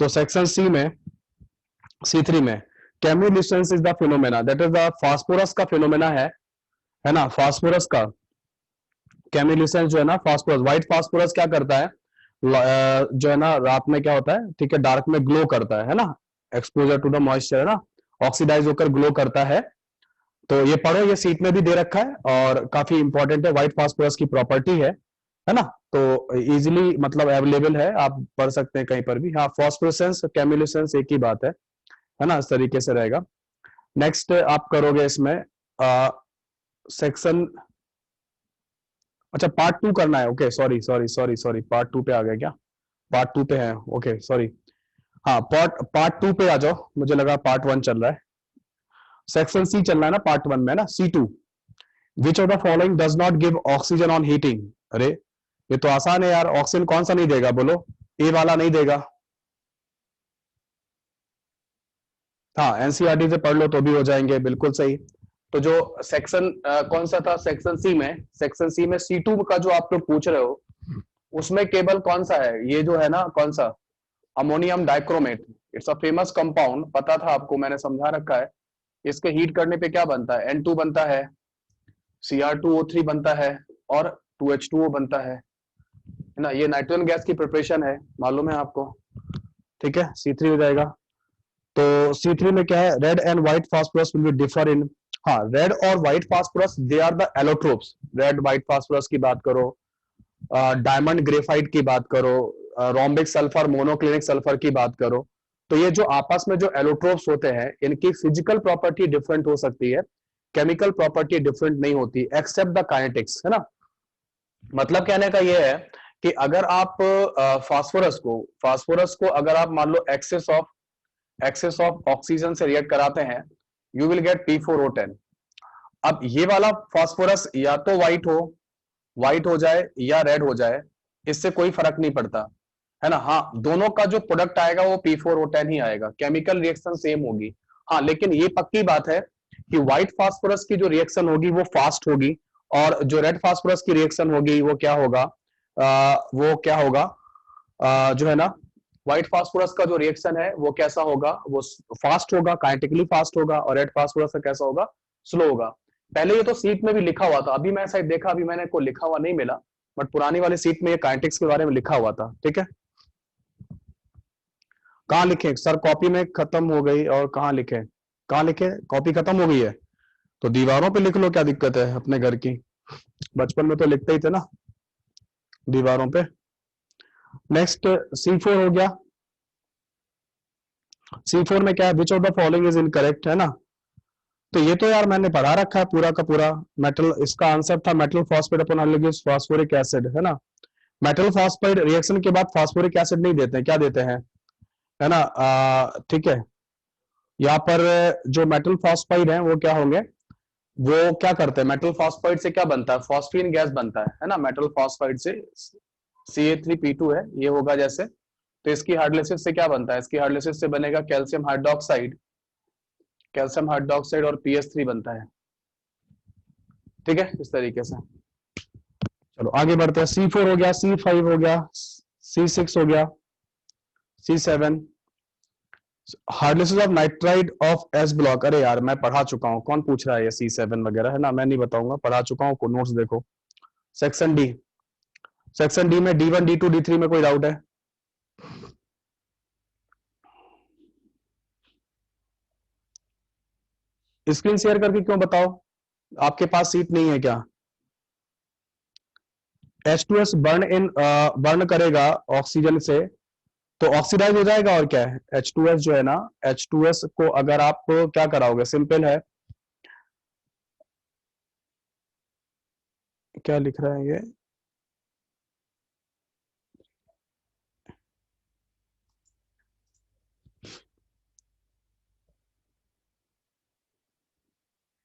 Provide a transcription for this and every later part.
तो section C में, C3 में chemiluminescence is the phenomena, that is the phosphorus का फिनोमेना है ना, फास्फोरस का केमिल्यूसेंस जो है ना, फास्फोरस, व्हाइट फास्फोरस क्या करता है, जो है ना रात में क्या होता है, ठीक है, डार्क में ग्लो करता है ना, एक्सपोजर टू द मॉइस्चर है ना, ऑक्सीडाइज होकर ग्लो करता है। तो ये पढ़ो, ये सीट में भी दे रखा है और काफी इंपॉर्टेंट है, व्हाइट फास्फोरस की प्रॉपर्टी है ना। तो इजीली मतलब अवेलेबल है, आप पढ़ सकते हैं कहीं पर भी। हाँ, फास्फोरेसेंस केमिल्यूसेंस एक ही बात है ना, इस तरीके से रहेगा। नेक्स्ट आप करोगे इसमें सेक्शन, अच्छा पार्ट 2 करना है, okay, sorry sorry sorry sorry, part 2 पे आ गया क्या, पार्ट 2 पे है, ओके सॉरी। हाँ, पार्ट 2 पे आ जाओ, मुझे लगा पार्ट 1 चल रहा है। सेक्शन सी चल रहा है ना पार्ट 1 में ना, C2, which of the following does not give oxygen on heating. अरे ये तो आसान है यार, ऑक्सीजन कौन सा नहीं देगा बोलो, ए वाला नहीं देगा। हाँ, एनसीईआरटी से पढ़ लो तो भी हो जाएंगे, बिल्कुल सही। तो जो सेक्शन कौन सा था, सेक्शन सी में, सेक्शन सी में C2 का जो आप लोग पूछ रहे हो, उसमें केवल कौन सा है, ये जो है ना, कौन सा, ammonium dichromate. It's a famous compound, पता था आपको, मैंने समझा रखा है। इसके हीट करने पे क्या बनता है, N2 बनता है, Cr2O3 बनता है और 2H2O बनता है ना। ये नाइट्रोजन गैस की प्रिपरेशन है, मालूम है आपको, ठीक है। C3 हो जाएगा। तो C3 में क्या है, red and white phosphorus will be differ in, हाँ, रेड और white phosphorus they are the allotropes. Red white phosphorus की बात करो, डायमंड ग्रेफाइट की बात करो, रोम्बिक सल्फर, मोनोक्लिनिक सल्फर की बात करो, तो ये जो आपस में जो एलोट्रोप्स होते हैं, इनकी फिजिकल प्रॉपर्टी डिफरेंट हो सकती है, केमिकल प्रॉपर्टी डिफरेंट नहीं होती, एक्सेप्ट द काइनेटिक्स, है ना। मतलब कहने का ये है कि अगर आप फास्फोरस को अगर आप मान लो एक्सेस ऑफ ऑक्सीजन से रिएक्ट कराते हैं, यू विल गेट P4O10। अब ये वाला फास्फोरस या तो व्हाइट हो जाए या रेड हो जाए, इससे कोई फर्क नहीं पड़ता, है ना। हाँ, दोनों का जो प्रोडक्ट आएगा वो P4O10 ही आएगा, केमिकल रिएक्शन सेम होगी। हाँ, लेकिन ये पक्की बात है कि व्हाइट फास्फोरस की जो रिएक्शन होगी वो फास्ट होगी, और जो रेड फास्फोरस की रिएक्शन होगी वो क्या होगा, जो है ना, व्हाइट फास्फोरस का जो रिएक्शन है वो कैसा होगा, वो फास्ट होगा, काइनेटिकली फास्ट होगा, और रेड फास्फोरस का कैसा होगा, स्लो होगा। पहले ये तो सीट में भी लिखा हुआ था, अभी मैं शायद देखा, अभी मैंने को लिखा हुआ नहीं मिला, बट पुरानी वाली सीट में ये काइनेटिक्स के बारे में लिखा हुआ था, ठीक है। कहाँ लिखे सर, कॉपी में खत्म हो गई, और कहाँ लिखे, कहाँ लिखे, कॉपी खत्म हो गई है तो दीवारों पे लिख लो, क्या दिक्कत है, अपने घर की, बचपन में तो लिखते ही थे ना दीवारों पे। नेक्स्ट C4 हो गया। C4 में क्या है, which of the following is incorrect, है ना। तो ये तो यार मैंने पढ़ा रखा है पूरा का पूरा, मेटल, इसका आंसर था मेटल फॉस्फेट अपन हाइड्रोजन फास्फोरिक एसिड, है ना। मेटल फॉस्फाइड रिएक्शन के बाद फास्फोरिक एसिड नहीं देते हैं, क्या देते हैं, है ना, ठीक है। यहाँ पर जो मेटल फॉस्फाइड है वो क्या होंगे, वो क्या करते हैं, मेटल फॉस्फाइड से क्या बनता है, फॉस्फीन गैस बनता है ना, मेटल फॉस्फाइड से Ca3P2 है, ये होगा जैसे। तो इसकी हाइड्रोलिसिस से क्या बनता है, इसकी हाइड्रोलिसिस से बनेगा कैल्शियम हाइड्रोक्साइड और PS3 बनता है, ठीक है, इस तरीके से। चलो आगे बढ़ते हैं, C4 हो गया, C5 हो गया, C6 हो गया, C7, hardnesses of nitride of S block. अरे यार मैं पढ़ा चुका हूँ, कौन पूछ रहा है ये C7 वगैरह, है ना, मैं नहीं बताऊंगा, पढ़ा चुका हूँ, नोट्स देखो। सेक्शन डी में D1 D2 D3 में कोई डाउट है, स्क्रीन शेयर करके क्यों बताओ, आपके पास सीट नहीं है क्या। H2S बर्न करेगा ऑक्सीजन से तो ऑक्सीडाइज हो जाएगा, और क्या है, H2S जो है ना, H2S को अगर आप क्या कराओगे, सिंपल है, क्या लिख रहा है ये,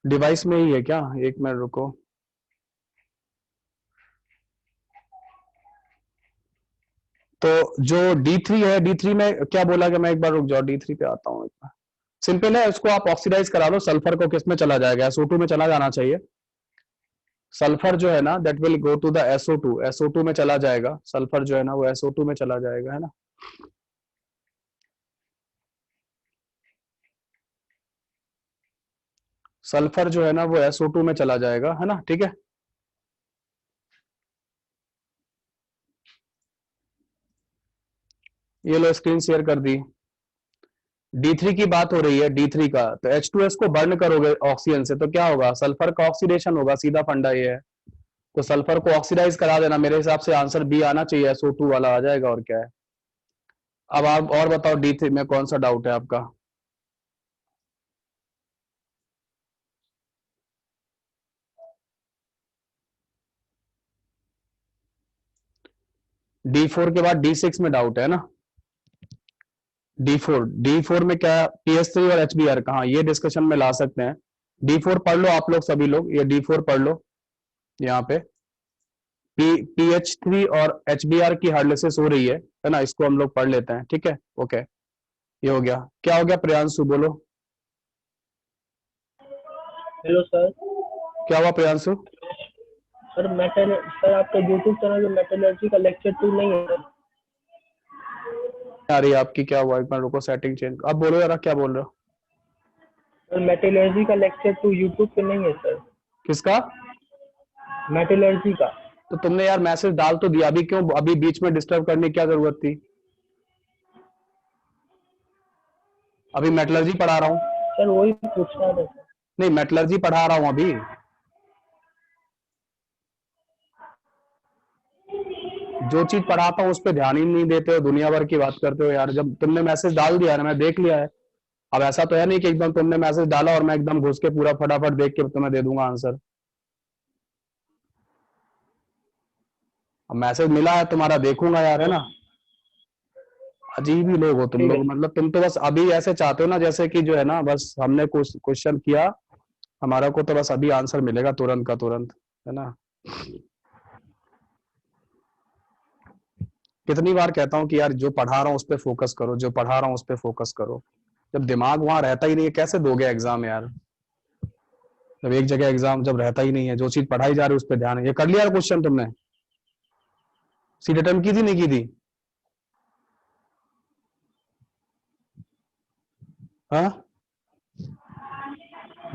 डिवाइस में ही है क्या, एक मिनट रुको। तो जो D3 है, D3 में क्या बोला कि, मैं एक बार रुक जाओ, D3 पे आता हूँ एक बार। सिंपल है, इसको आप ऑक्सीडाइज करा लो, सल्फर को किस में चला जाएगा, SO2 में चला जाना चाहिए। सल्फर जो है ना, that will go to the SO2 में चला जाएगा, सल्फर जो है ना वो SO2 में चला जाएगा, है ना। सल्फर जो है ना वो SO2 में चला जाएगा, है ना, ठीक है। ये लो स्क्रीन शेयर कर दी। D3 की बात हो रही है, D3 का, तो H2S को बर्न करोगे ऑक्सीजन से तो क्या होगा, सल्फर का ऑक्सीडेशन होगा, सीधा फंडा ये है। तो सल्फर को ऑक्सीडाइज करा देना, मेरे हिसाब से आंसर बी आना चाहिए, SO2 वाला आ जाएगा, और क्या है। अब आप और बताओ D3 में कौन सा डाउट है आपका। D4 के बाद D6 में डाउट है ना। D4 में क्या, PS3 और HBr कहाँ, ये डिस्कशन में ला सकते हैं। D4 पढ़ लो आप लोग, सभी लोग ये D4 पढ़ लो यहाँ पे। PH3 और HBr की हार्डलेसेस हो रही है ना, इसको हम लोग पढ़ लेते हैं, ठीक है, ओके। ये हो गया, क्या हो गया प्रियांशु, बोलो। Hello sir. क्या हुआ प्रियांशु। सर मेटल सर आपका यूट्यूब चैनल में मेटलर्जी का लेक्चर 2 नहीं है सर। आ रही है आपकी, क्या हुआ, एक मिनट रुको, सेटिंग चेंज, अब बोलो जरा, क्या बोल रहे हो। सर मेटलर्जी का लेक्चर 2 यूट्यूब पे नहीं है सर। किसका। मेटलर्जी का। तो तुमने यार मैसेज डाल तो दिया, अभी क्यों, अभी बीच में डिस्टर्ब करने की क्या जरूरत थी। अभी मेटलर्जी पढ़ा रहा हूँ। सर वही पूछ रहा था सर। नहीं, मेटलर्जी पढ़ा रहा हूँ अभी। जो चीज पढ़ाता हूँ उस पर ध्यान ही नहीं देते हो, दुनिया भर की बात करते हो यार। जब तुमने मैसेज डाल दिया ना, मैं देख लिया है। अब ऐसा तो है नहीं कि एकदम तुमने मैसेज डाला और मैं एकदम घुस के पूरा फटाफट देख के तुम्हें दे दूंगा आंसर। अब मैसेज मिला है तुम्हारा, देखूंगा यार, है ना। अजीब ही लोग हो तुम ठीक है लोग, मतलब तुम तो बस अभी ऐसे चाहते हो ना, जैसे कि जो है ना, बस हमने कुछ क्वेश्चन किया हमारा को, तो बस अभी आंसर मिलेगा तुरंत का तुरंत, है ना। कितनी बार कहता हूँ कि यार जो पढ़ा रहा हूँ उस पर फोकस करो, जो पढ़ा रहा हूँ उस पर फोकस करो। जब दिमाग वहां रहता ही नहीं है, कैसे दोगे एग्जाम यार। जब एक जगह एग्जाम जब रहता ही नहीं है, जो चीज पढ़ाई जा रही है उस पर ध्यान है। ये कर लिया क्वेश्चन तुमने, सीट अटेम्प्ट की थी नहीं की थी। हाँ,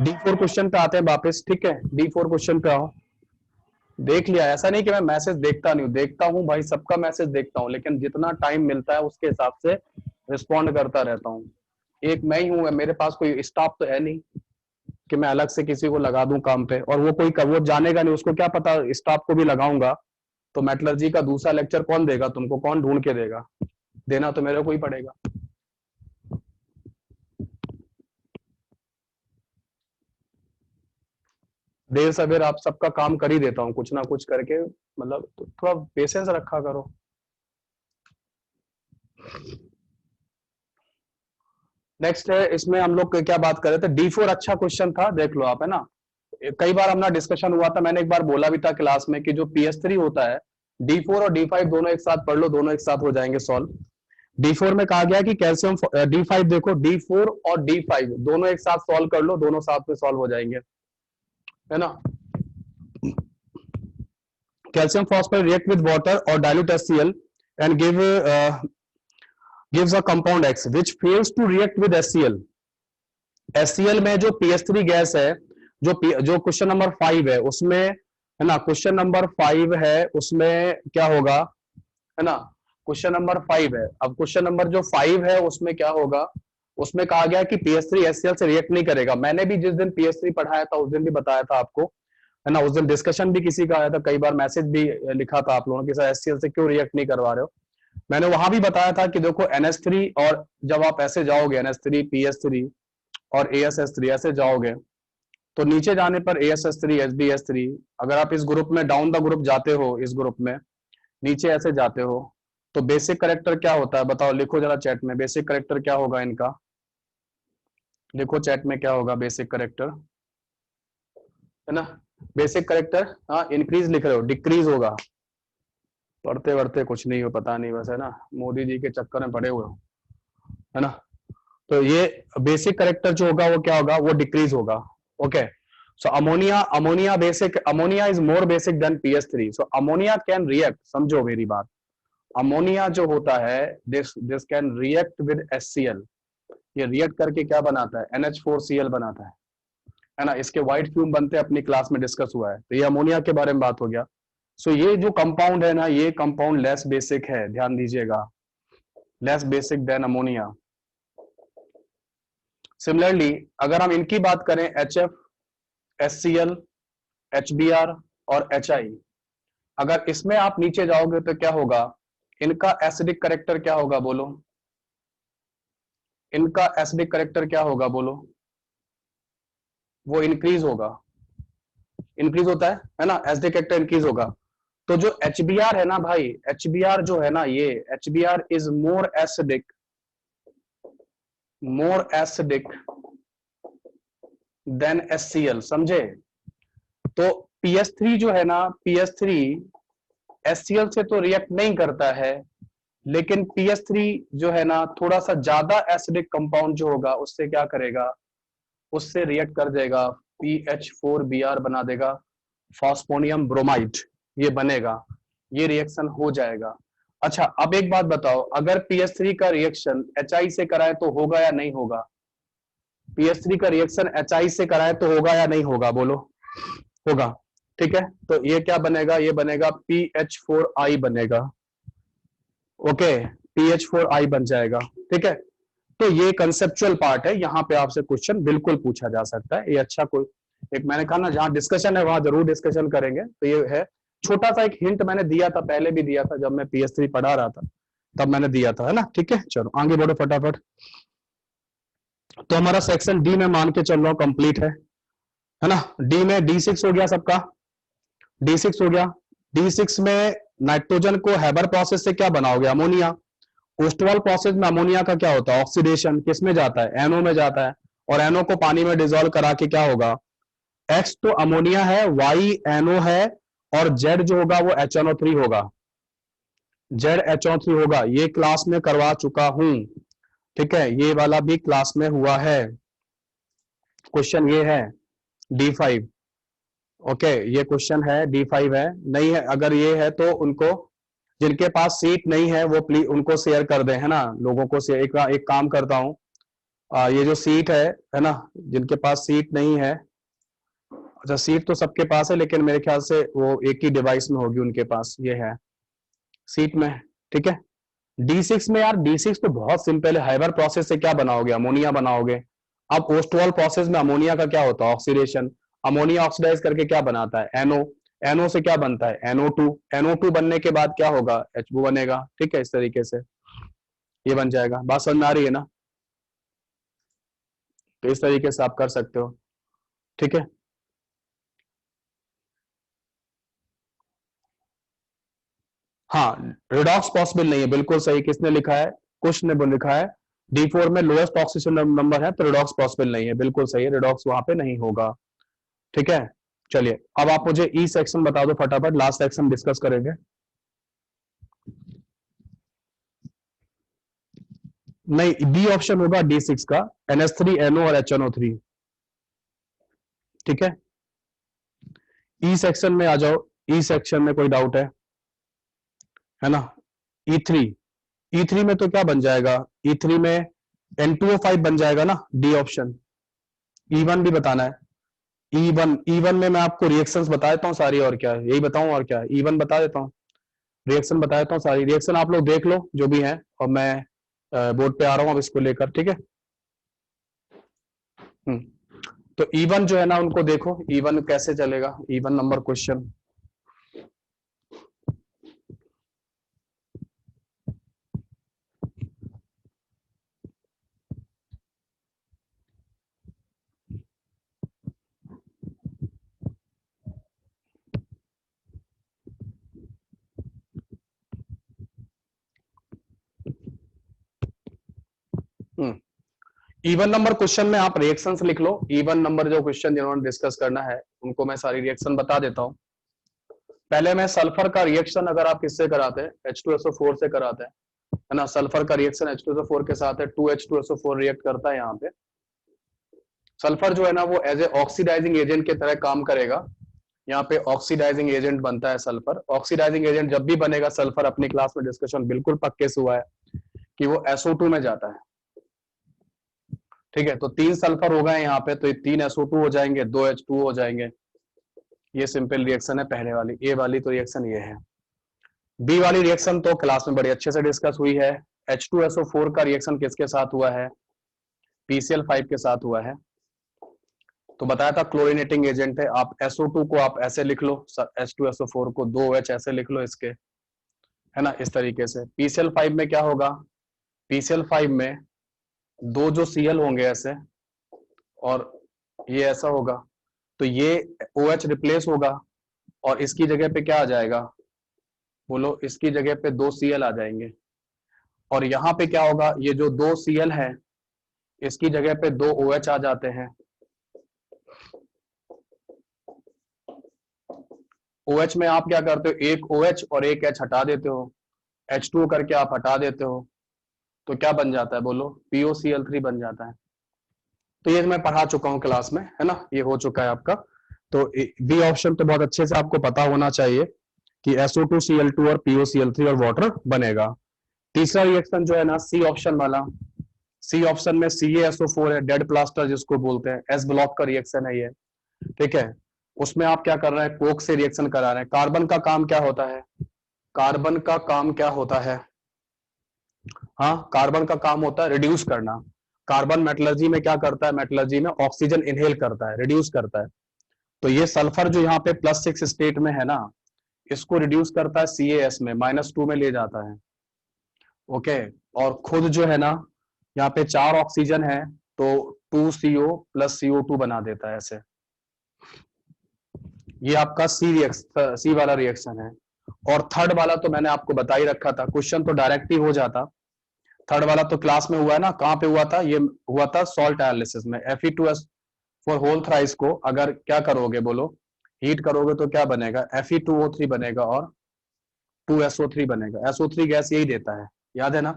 D4 क्वेश्चन पे आते हैं वापस, ठीक है, D4 क्वेश्चन पे आओ। देख लिया, ऐसा नहीं कि मैं मैसेज देखता नहीं हूँ, देखता हूँ भाई, सबका मैसेज देखता हूँ, लेकिन जितना टाइम मिलता है उसके हिसाब से रिस्पॉन्ड करता रहता हूँ। एक मैं ही हूँ, मेरे पास कोई स्टाफ तो है नहीं कि मैं अलग से किसी को लगा दूं काम पे, और वो कोई वो जानेगा नहीं, उसको क्या पता स्टाफ को भी लगाऊंगा तो मेटलर्जी का दूसरा लेक्चर कौन देगा तुमको, कौन ढूंढ के देगा, देना तो मेरे को ही पड़ेगा। देर सवेर आप सबका काम कर ही देता हूँ कुछ ना कुछ करके, मतलब तो थोड़ा पेशेंस रखा करो। नेक्स्ट है, इसमें हम लोग क्या बात कर रहे थे, D4 अच्छा क्वेश्चन था, देख लो आप, है ना। कई बार अपना डिस्कशन हुआ था, मैंने एक बार बोला भी था क्लास में कि जो PS3 होता है, D4 और D5 दोनों एक साथ पढ़ लो, दोनों एक साथ हो जाएंगे सॉल्व। D4 में कहा गया कि कैल्शियम, D5 देखो, D4 और D5 दोनों एक साथ सॉल्व कर लो, दोनों साथ में सॉल्व हो जाएंगे, है ना। Calcium phosphate react with water और dilute HCl and gives a compound X which fails to react with HCl। HCl में जो PS3 गैस है, जो क्वेश्चन नंबर 5 है उसमें, है ना, क्वेश्चन नंबर 5 है उसमें क्या होगा, है ना। क्वेश्चन नंबर 5 है, अब क्वेश्चन नंबर जो 5 है उसमें क्या होगा, उसमें कहा गया कि PS3 HCl से रिएक्ट नहीं करेगा। मैंने भी जिस दिन PS3 पढ़ाया था उस दिन भी बताया था आपको, है ना, उस दिन डिस्कशन भी किसी का आया था, कई बार मैसेज भी लिखा था आप लोगों के साथ, HCl से क्यों रिएक्ट नहीं करवा रहे हो। मैंने वहां भी बताया था कि देखो NH3, और जब आप ऐसे जाओगे NH3 PS3 और ASH3 ऐसे जाओगे, तो नीचे जाने पर ASH3 HBH3, अगर आप इस ग्रुप में डाउन द ग्रुप जाते हो, इस ग्रुप में नीचे ऐसे जाते हो, तो बेसिक करेक्टर क्या होता है बताओ, लिखो जरा चैट में, बेसिक करेक्टर क्या होगा इनका, लिखो चैट में क्या होगा बेसिक करेक्टर, है ना। बेसिक करेक्टर, हाँ इंक्रीज लिख रहे हो, डिक्रीज होगा। पढ़ते वढ़ते कुछ नहीं हो, पता नहीं बस, है ना, मोदी जी के चक्कर में पड़े हुए हो, है ना। तो ये बेसिक करेक्टर जो होगा वो क्या होगा, वो डिक्रीज होगा, okay. So ammonia, ammonia is more basic than PS3, so ammonia can react, समझो मेरी बात। अमोनिया जो होता है, this can react with HCl, ये रिएक्ट करके क्या बनाता है, NH4Cl बनाता है। है ना, इसके व्हाइट फ्यूम बनते हैं, अपनी क्लास में डिस्कस हुआ है। तो ये अमोनिया के बारे में बात हो गया। सो ये जो कंपाउंड है ना, ये कंपाउंड लेस बेसिक है, ध्यान दीजिएगा, less basic than ammonia. Similarly अगर हम इनकी बात करें, HF, HCl, HBr और HI, अगर इसमें आप नीचे जाओगे तो क्या होगा, इनका एसिडिक करेक्टर क्या होगा बोलो, इनका एसिडिक करेक्टर क्या होगा बोलो, वो इंक्रीज होगा, इंक्रीज होता है ना, एसिडिक करेक्टर इंक्रीज होगा। तो जो HBr है ना भाई, HBr जो है ना, ये HBr is more acidic then HCl, समझे। तो PS3 जो है ना, PS3 HCl से तो रिएक्ट नहीं करता है, लेकिन PS3 जो है ना, थोड़ा सा ज्यादा एसिडिक कंपाउंड जो होगा उससे क्या करेगा, उससे रिएक्ट कर देगा, PH4Br बना देगा, फॉस्फोनियम ब्रोमाइड ये बनेगा, ये रिएक्शन हो जाएगा। अच्छा अब एक बात बताओ, अगर PS3 का रिएक्शन HI से कराए तो होगा या नहीं होगा, PS3 का रिएक्शन HI से कराए तो होगा या नहीं होगा बोलो, होगा, ठीक है। तो ये क्या बनेगा, ये बनेगा PH4I बनेगा, ओके, PH4I बन जाएगा, ठीक है। तो ये कंसेप्चुअल पार्ट है, यहाँ पे आपसे क्वेश्चन बिल्कुल पूछा जा सकता है, ये अच्छा कोई एक, मैंने कहा ना जहां डिस्कशन है वहां जरूर डिस्कशन करेंगे। तो ये है छोटा सा एक हिंट, मैंने दिया था पहले भी दिया था, जब मैं PS3 पढ़ा रहा था तब मैंने दिया था, है ना, ठीक है। चलो आगे बढ़ो फटाफट। तो हमारा सेक्शन डी में मान के चल रहा हूं कंप्लीट है ना। डी में D6 हो गया सबका, D6 हो गया। D6 में नाइट्रोजन को हैबर प्रोसेस से क्या बनाओगे, अमोनिया। ओस्टवाल प्रोसेस में अमोनिया का क्या होता है, ऑक्सीडेशन, किस में जाता है, NO में जाता है, और NO को पानी में डिजोल्व करा के क्या होगा, X तो अमोनिया है, Y NO है, और Z जो होगा वो HNO3 होगा, ZHO3 होगा। ये क्लास में करवा चुका हूं, ठीक है, ये वाला भी क्लास में हुआ है। क्वेश्चन ये है D5, ओके, ये क्वेश्चन है D5 है, नहीं है अगर ये है तो उनको, जिनके पास सीट नहीं है वो प्लीज उनको शेयर कर दें, है ना, लोगों को शेयर, एक काम करता हूं, ये जो सीट है ना, जिनके पास सीट नहीं है, अच्छा सीट तो सबके पास है लेकिन मेरे ख्याल से वो एक ही डिवाइस में होगी उनके पास, ये है सीट में, ठीक है। D6 में यार, D6 तो बहुत सिंपल है, हाइबर प्रोसेस से क्या बनाओगे, अमोनिया बनाओगे। अब ओस्टवाल प्रोसेस में अमोनिया का क्या होता है, ऑक्सीडेशन, अमोनिया ऑक्सीडाइज करके क्या बनाता है, NO, NO से क्या बनता है, NO2, NO2 बनने के बाद क्या होगा, H2 बनेगा, ठीक है, इस तरीके से ये बन जाएगा। बात समझ में आ रही है ना, तो इस तरीके से आप कर सकते हो, ठीक है। हाँ, रिडॉक्स पॉसिबल नहीं है, बिल्कुल सही, किसने लिखा है, कुछ ने लिखा है D4 में लोएस्ट ऑक्सीजन नंबर है तो रिडॉक्स पॉसिबल नहीं है, बिल्कुल सही है, रिडॉक्स वहां पे नहीं होगा, ठीक है। चलिए अब आप मुझे ई सेक्शन बता दो फटाफट, लास्ट सेक्शन डिस्कस करेंगे। नहीं, बी ऑप्शन होगा D6 का, NH3NO और HNO3, ठीक है। ई सेक्शन में आ जाओ, ई सेक्शन में कोई डाउट है ना। E3, E3 में तो क्या बन जाएगा, E3 में N2O5 बन जाएगा ना, डी ऑप्शन। E1 भी बताना है, E1 में मैं आपको रिएक्शंस बता देता हूँ सारी, और क्या है यही बताऊं, और क्या है, E1 बता देता हूँ, रिएक्शन बता देता हूँ सारी, रिएक्शन आप लोग देख लो जो भी है, और मैं बोर्ड पे आ रहा हूँ अब इसको लेकर, ठीक है। तो E1 जो है ना, उनको देखो E1 कैसे चलेगा, E1 number question. E1 number question में आप रिएक्शंस लिख लो, E1 नंबर जो क्वेश्चन जिन्होंने डिस्कस करना है उनको मैं सारी रिएक्शन बता देता हूँ। पहले मैं सल्फर का रिएक्शन अगर आप किससे कराते हैं, H2SO4 से कराते हैं, है ना, सल्फर का रिएक्शन H2SO4 के साथ है, 2H2SO4 रिएक्ट करता है यहाँ पे। सल्फर जो है ना वो एज ए ऑक्सीडाइजिंग एजेंट की तरह काम करेगा, यहाँ पे ऑक्सीडाइजिंग एजेंट बनता है सल्फर। ऑक्सीडाइजिंग एजेंट जब भी बनेगा सल्फर, अपनी क्लास में डिस्कशन बिल्कुल पक्के से हुआ है कि वो SO2 में जाता है, ठीक है, तो 3 सल्फर हो गए यहाँ पे, तो ये 3 SO2 हो जाएंगे, 2 H2O हो जाएंगे। ये सिंपल रिएक्शन है पहले वाली। ए वाली तो रिएक्शन ये है। बी वाली रिएक्शन तो क्लास में बड़े अच्छे से डिस्कस हुई है। H2SO4 का रिएक्शन किसके साथ हुआ है? PCl5 के साथ हुआ है। तो बताया था क्लोरीनेटिंग एजेंट है। आप SO2 को आप ऐसे लिख लो, H2SO4 को 2H ऐसे लिख लो इसके, है ना, इस तरीके से। PCl5 में क्या होगा? PCl5 में दो जो Cl होंगे ऐसे, और ये ऐसा होगा, तो ये OH रिप्लेस होगा और इसकी जगह पे क्या आ जाएगा? बोलो, इसकी जगह पे 2 Cl आ जाएंगे। और यहाँ पे क्या होगा? ये जो 2 Cl है इसकी जगह पे 2 OH आ जाते हैं। OH में आप क्या करते हो? एक OH और एक H हटा देते हो, H2O करके आप हटा देते हो, तो क्या बन जाता है? बोलो, POCl3 बन जाता है। तो ये मैं पढ़ा चुका हूं क्लास में, है ना, ये हो चुका है आपका। तो बी ऑप्शन तो बहुत अच्छे से आपको पता होना चाहिए कि SO2Cl2 और POCl3 और वाटर बनेगा। तीसरा रिएक्शन जो है ना, सी ऑप्शन वाला, सी ऑप्शन में CaSO4 है, डेड प्लास्टर जिसको बोलते हैं, एस ब्लॉक का रिएक्शन है ये। ठीक है, उसमें आप क्या कर रहे हैं? कोक से रिएक्शन करा रहे हैं। कार्बन का काम क्या होता है? कार्बन का काम क्या होता है? हाँ, कार्बन का काम होता है रिड्यूस करना। कार्बन मेटलर्जी में क्या करता है? मेटलर्जी में ऑक्सीजन इनहेल करता है, रिड्यूस करता है। तो ये सल्फर जो यहाँ पे +6 स्टेट में है ना, इसको रिड्यूस करता है CaS में, -2 में ले जाता है। ओके, और खुद जो है ना, यहाँ पे 4 ऑक्सीजन है, तो 2CO + CO2 बना देता है ऐसे। ये आपका सी वाला रिएक्शन है। और थर्ड वाला तो मैंने आपको बता ही रखा था, क्वेश्चन तो डायरेक्ट ही हो जाता। थर्ड वाला तो क्लास में हुआ है ना, कहाँ पे हुआ था? ये हुआ था सॉल्ट एनालिसिस में। Fe2S4 होल थ्राइस को अगर क्या करोगे, बोलो, हीट करोगे तो क्या बनेगा? Fe2O3 बनेगा और 2SO3 बनेगा। SO3 गैस यही देता है, याद है ना?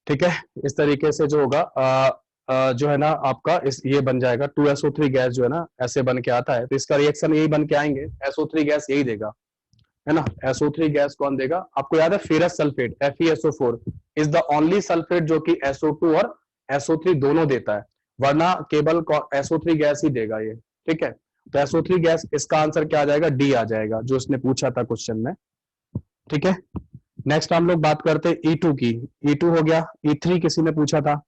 ठीक है, इस तरीके से जो होगा जो है ना आपका, इस ये बन जाएगा 2SO3 गैस जो है ना, ऐसे बन के आता है। तो इसका रिएक्शन यही बन के आएंगे, SO3 गैस यही देगा, है ना। SO3 गैस कौन देगा? आपको याद है, ferrous sulphate FeSO4 is the only sulphate जो कि SO2 और SO3 दोनों देता है, वरना केवल SO3 गैस ही देगा ये। ठीक है, तो SO3 गैस, इसका आंसर क्या आ जाएगा? डी आ जाएगा, जो इसने पूछा था क्वेश्चन में। ठीक है, नेक्स्ट हम लोग बात करते हैं E2 की। E2 हो गया। E3 किसी ने पूछा था,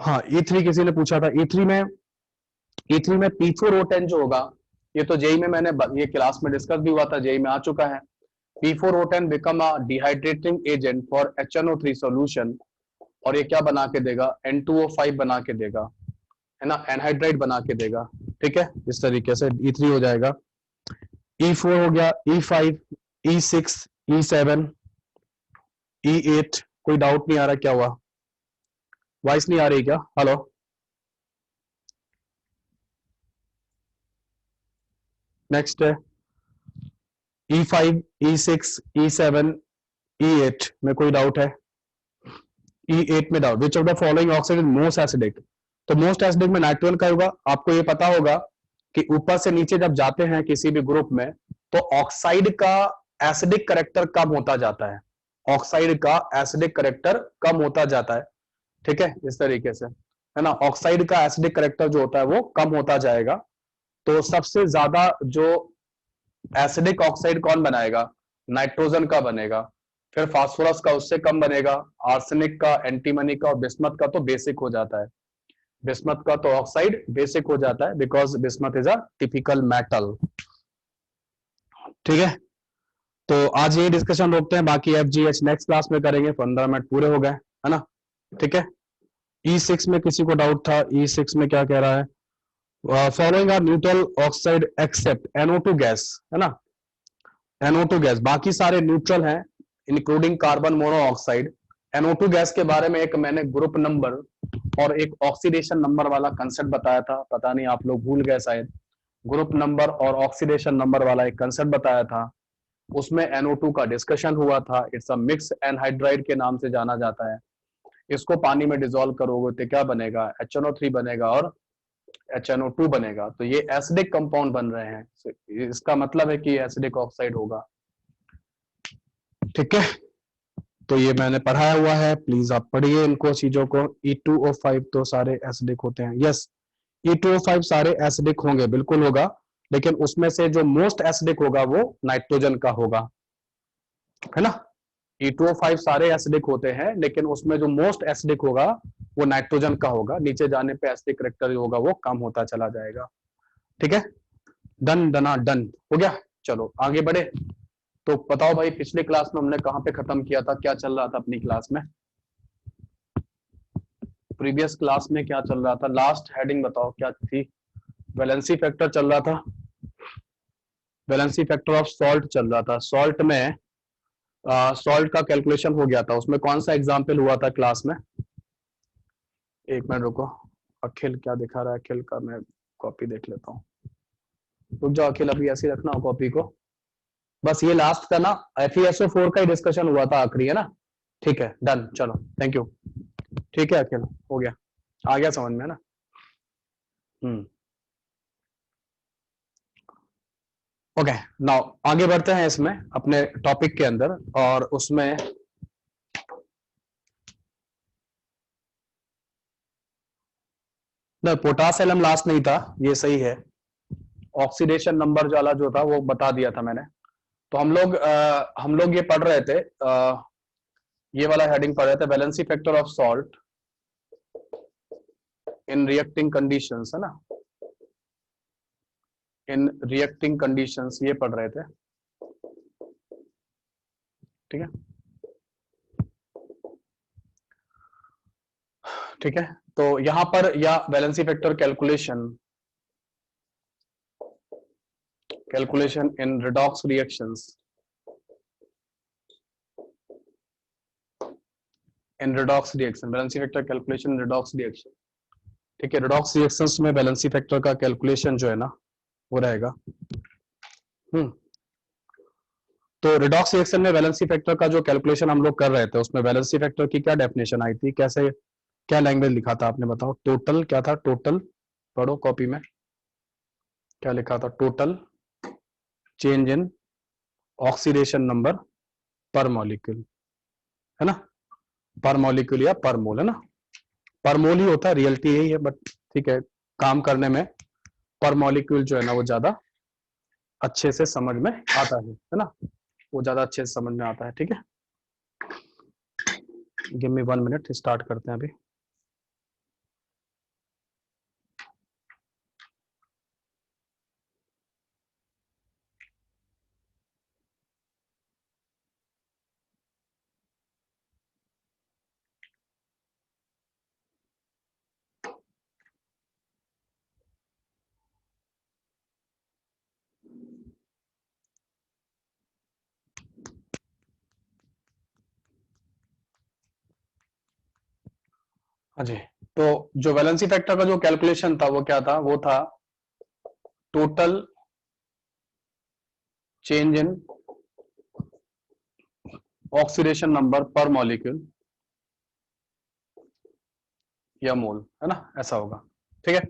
हाँ E3 किसी ने पूछा था। E3 में P4O10 जो होगा, ये तो जेई में मैंने ये क्लास में डिस्कस भी हुआ था, जेई में आ चुका है। P4O10 become a dehydrating agent for HNO3 solution, और ये क्या बना के देगा? N2O5 बना के देगा, है ना, एनहाइड्राइड बना के देगा। ठीक है, इस तरीके से E3 हो जाएगा। E4 हो गया, E5, E6, E7, E8। कोई डाउट नहीं आ रहा? क्या हुआ, वॉइस नहीं आ रही क्या? हेलो, नेक्स्ट है E5, E6, E7, E8 में कोई डाउट है? E8 में doubt, which of the following oxide is most acidic? तो मोस्ट एसिडिक में नाइट्रोजन का होगा। आपको ये पता होगा कि ऊपर से नीचे जब जाते हैं किसी भी ग्रुप में, तो ऑक्साइड का एसिडिक करेक्टर कम होता जाता है, ऑक्साइड का एसिडिक करेक्टर कम होता जाता है। ठीक है, इस तरीके से, है ना, ऑक्साइड का एसिडिक करेक्टर जो होता है वो कम होता जाएगा। तो सबसे ज्यादा जो एसिडिक ऑक्साइड कौन बनाएगा? नाइट्रोजन का बनेगा। फिर फास्फोरस का उससे कम बनेगा, आर्सेनिक का, एंटीमनी का और बिस्मथ का तो बेसिक हो जाता है। बिस्मथ का तो ऑक्साइड बेसिक हो जाता है, because bismuth is a typical metal. ठीक है, तो आज ये डिस्कशन रोकते हैं, बाकी FGH नेक्स्ट क्लास में करेंगे। 15 मिनट पूरे हो गए, है ना। ठीक है, E6 में किसी को डाउट था? E6 में क्या कह रहा है? Following are neutral oxide except NO2 gas, है ना, NO2 गैस, बाकी सारे न्यूट्रल हैं including carbon monoxide. NO2 gas के बारे में एक मैंने ग्रुप नंबर और एक ऑक्सीडेशन नंबर वाला कंसेप्ट बताया था, पता नहीं आप लोग भूल गए शायद। ग्रुप नंबर और ऑक्सीडेशन नंबर वाला एक कंसेप्ट बताया था, उसमें NO2 का डिस्कशन हुआ था। इट्स अ मिक्स एनहाइड्राइड के नाम से जाना जाता है। इसको पानी में डिसॉल्व करोगे तो क्या बनेगा? HNO3 बनेगा और HNO2 बनेगा। तो ये एसिडिक कंपाउंड बन रहे हैं, इसका मतलब है कि एसिडिक ऑक्साइड होगा। ठीक है, तो ये मैंने पढ़ाया हुआ है, प्लीज आप पढ़िए इनको चीजों को। E2O5 तो सारे एसिडिक होते हैं, यस E2O5 सारे एसिडिक होंगे, बिल्कुल होगा, लेकिन उसमें से जो मोस्ट एसिडिक होगा वो नाइट्रोजन का होगा, है ना। E2O5 सारे एसिडिक होते हैं, लेकिन उसमें जो मोस्ट एसिडिक होगा वो नाइट्रोजन का होगा। नीचे जाने पे एसिडिक करेक्टर जो होगा वो कम होता चला जाएगा। ठीक है, डन डना डन हो गया। चलो आगे बढ़े। तो बताओ भाई, पिछली क्लास में हमने कहां पे खत्म किया था, क्या चल रहा था अपनी क्लास में? प्रीवियस क्लास में क्या चल रहा था? लास्ट हेडिंग बताओ क्या थी? वैलेंसी फैक्टर चल रहा था, वैलेंसी फैक्टर ऑफ सॉल्ट चल रहा था। सॉल्ट में सॉल्ट का कैलकुलेशन हो गया था। उसमें कौन सा एग्जाम्पल हुआ था क्लास में? एक मिनट रुको, अखिल क्या दिखा रहा है? अखिल का मैं कॉपी देख लेता हूँ। रुक जाओ अखिल, अभी ऐसे ही रखना हो कॉपी को। बस ये लास्ट का ना FeSO4 का ही डिस्कशन हुआ था आखिरी, है ना। ठीक है, डन, चलो थैंक यू। ठीक है अखिल, हो गया, आ गया समझ में, है ना। ओके, नाउ आगे बढ़ते हैं इसमें अपने टॉपिक के अंदर, और उसमें ना पोटास एलम लास्ट नहीं था, ये सही है। ऑक्सीडेशन नंबर वाला जो था वो बता दिया था मैंने। तो हम लोग ये पढ़ रहे थे, ये वाला हेडिंग पढ़ रहे थे, valency factor of salt in reacting conditions, है ना। इन रिएक्टिंग कंडीशंस ये पढ़ रहे थे, ठीक है। ठीक है, तो यहां पर या valency factor calculation in redox reactions, in redox reaction, valency factor calculation in redox reaction. ठीक है, रिडॉक्स रिएक्शंस में वैलेंसी फैक्टर का कैलकुलेशन जो है ना वो रहेगा। तो रिडॉक्स रिएक्शन में वैलेंसी फैक्टर का जो कैलकुलेशन हम लोग कर रहे थे, उसमें वैलेंसी फैक्टर की क्या डेफिनेशन आई थी, कैसे, क्या लैंग्वेज लिखा था आपने बताओ? टोटल क्या था? टोटल पढ़ो कॉपी में, क्या लिखा था? Total change in oxidation number per molecule, है ना। पर मॉलिक्यूल या पर मोल, है ना। पर मोल ही होता है, रियलिटी यही है, बट ठीक है, काम करने में पर मॉलिक्यूल जो है ना वो ज्यादा अच्छे से समझ में आता है ना। वो ज्यादा अच्छे से समझ में आता है। ठीक है, गिव मी 1 मिनट, स्टार्ट करते हैं अभी। हाँ जी, तो जो वैलेंसी फैक्टर का जो कैलकुलेशन था वो क्या था? वो था total change in oxidation number per molecule या मोल, है ना, ऐसा होगा। ठीक है,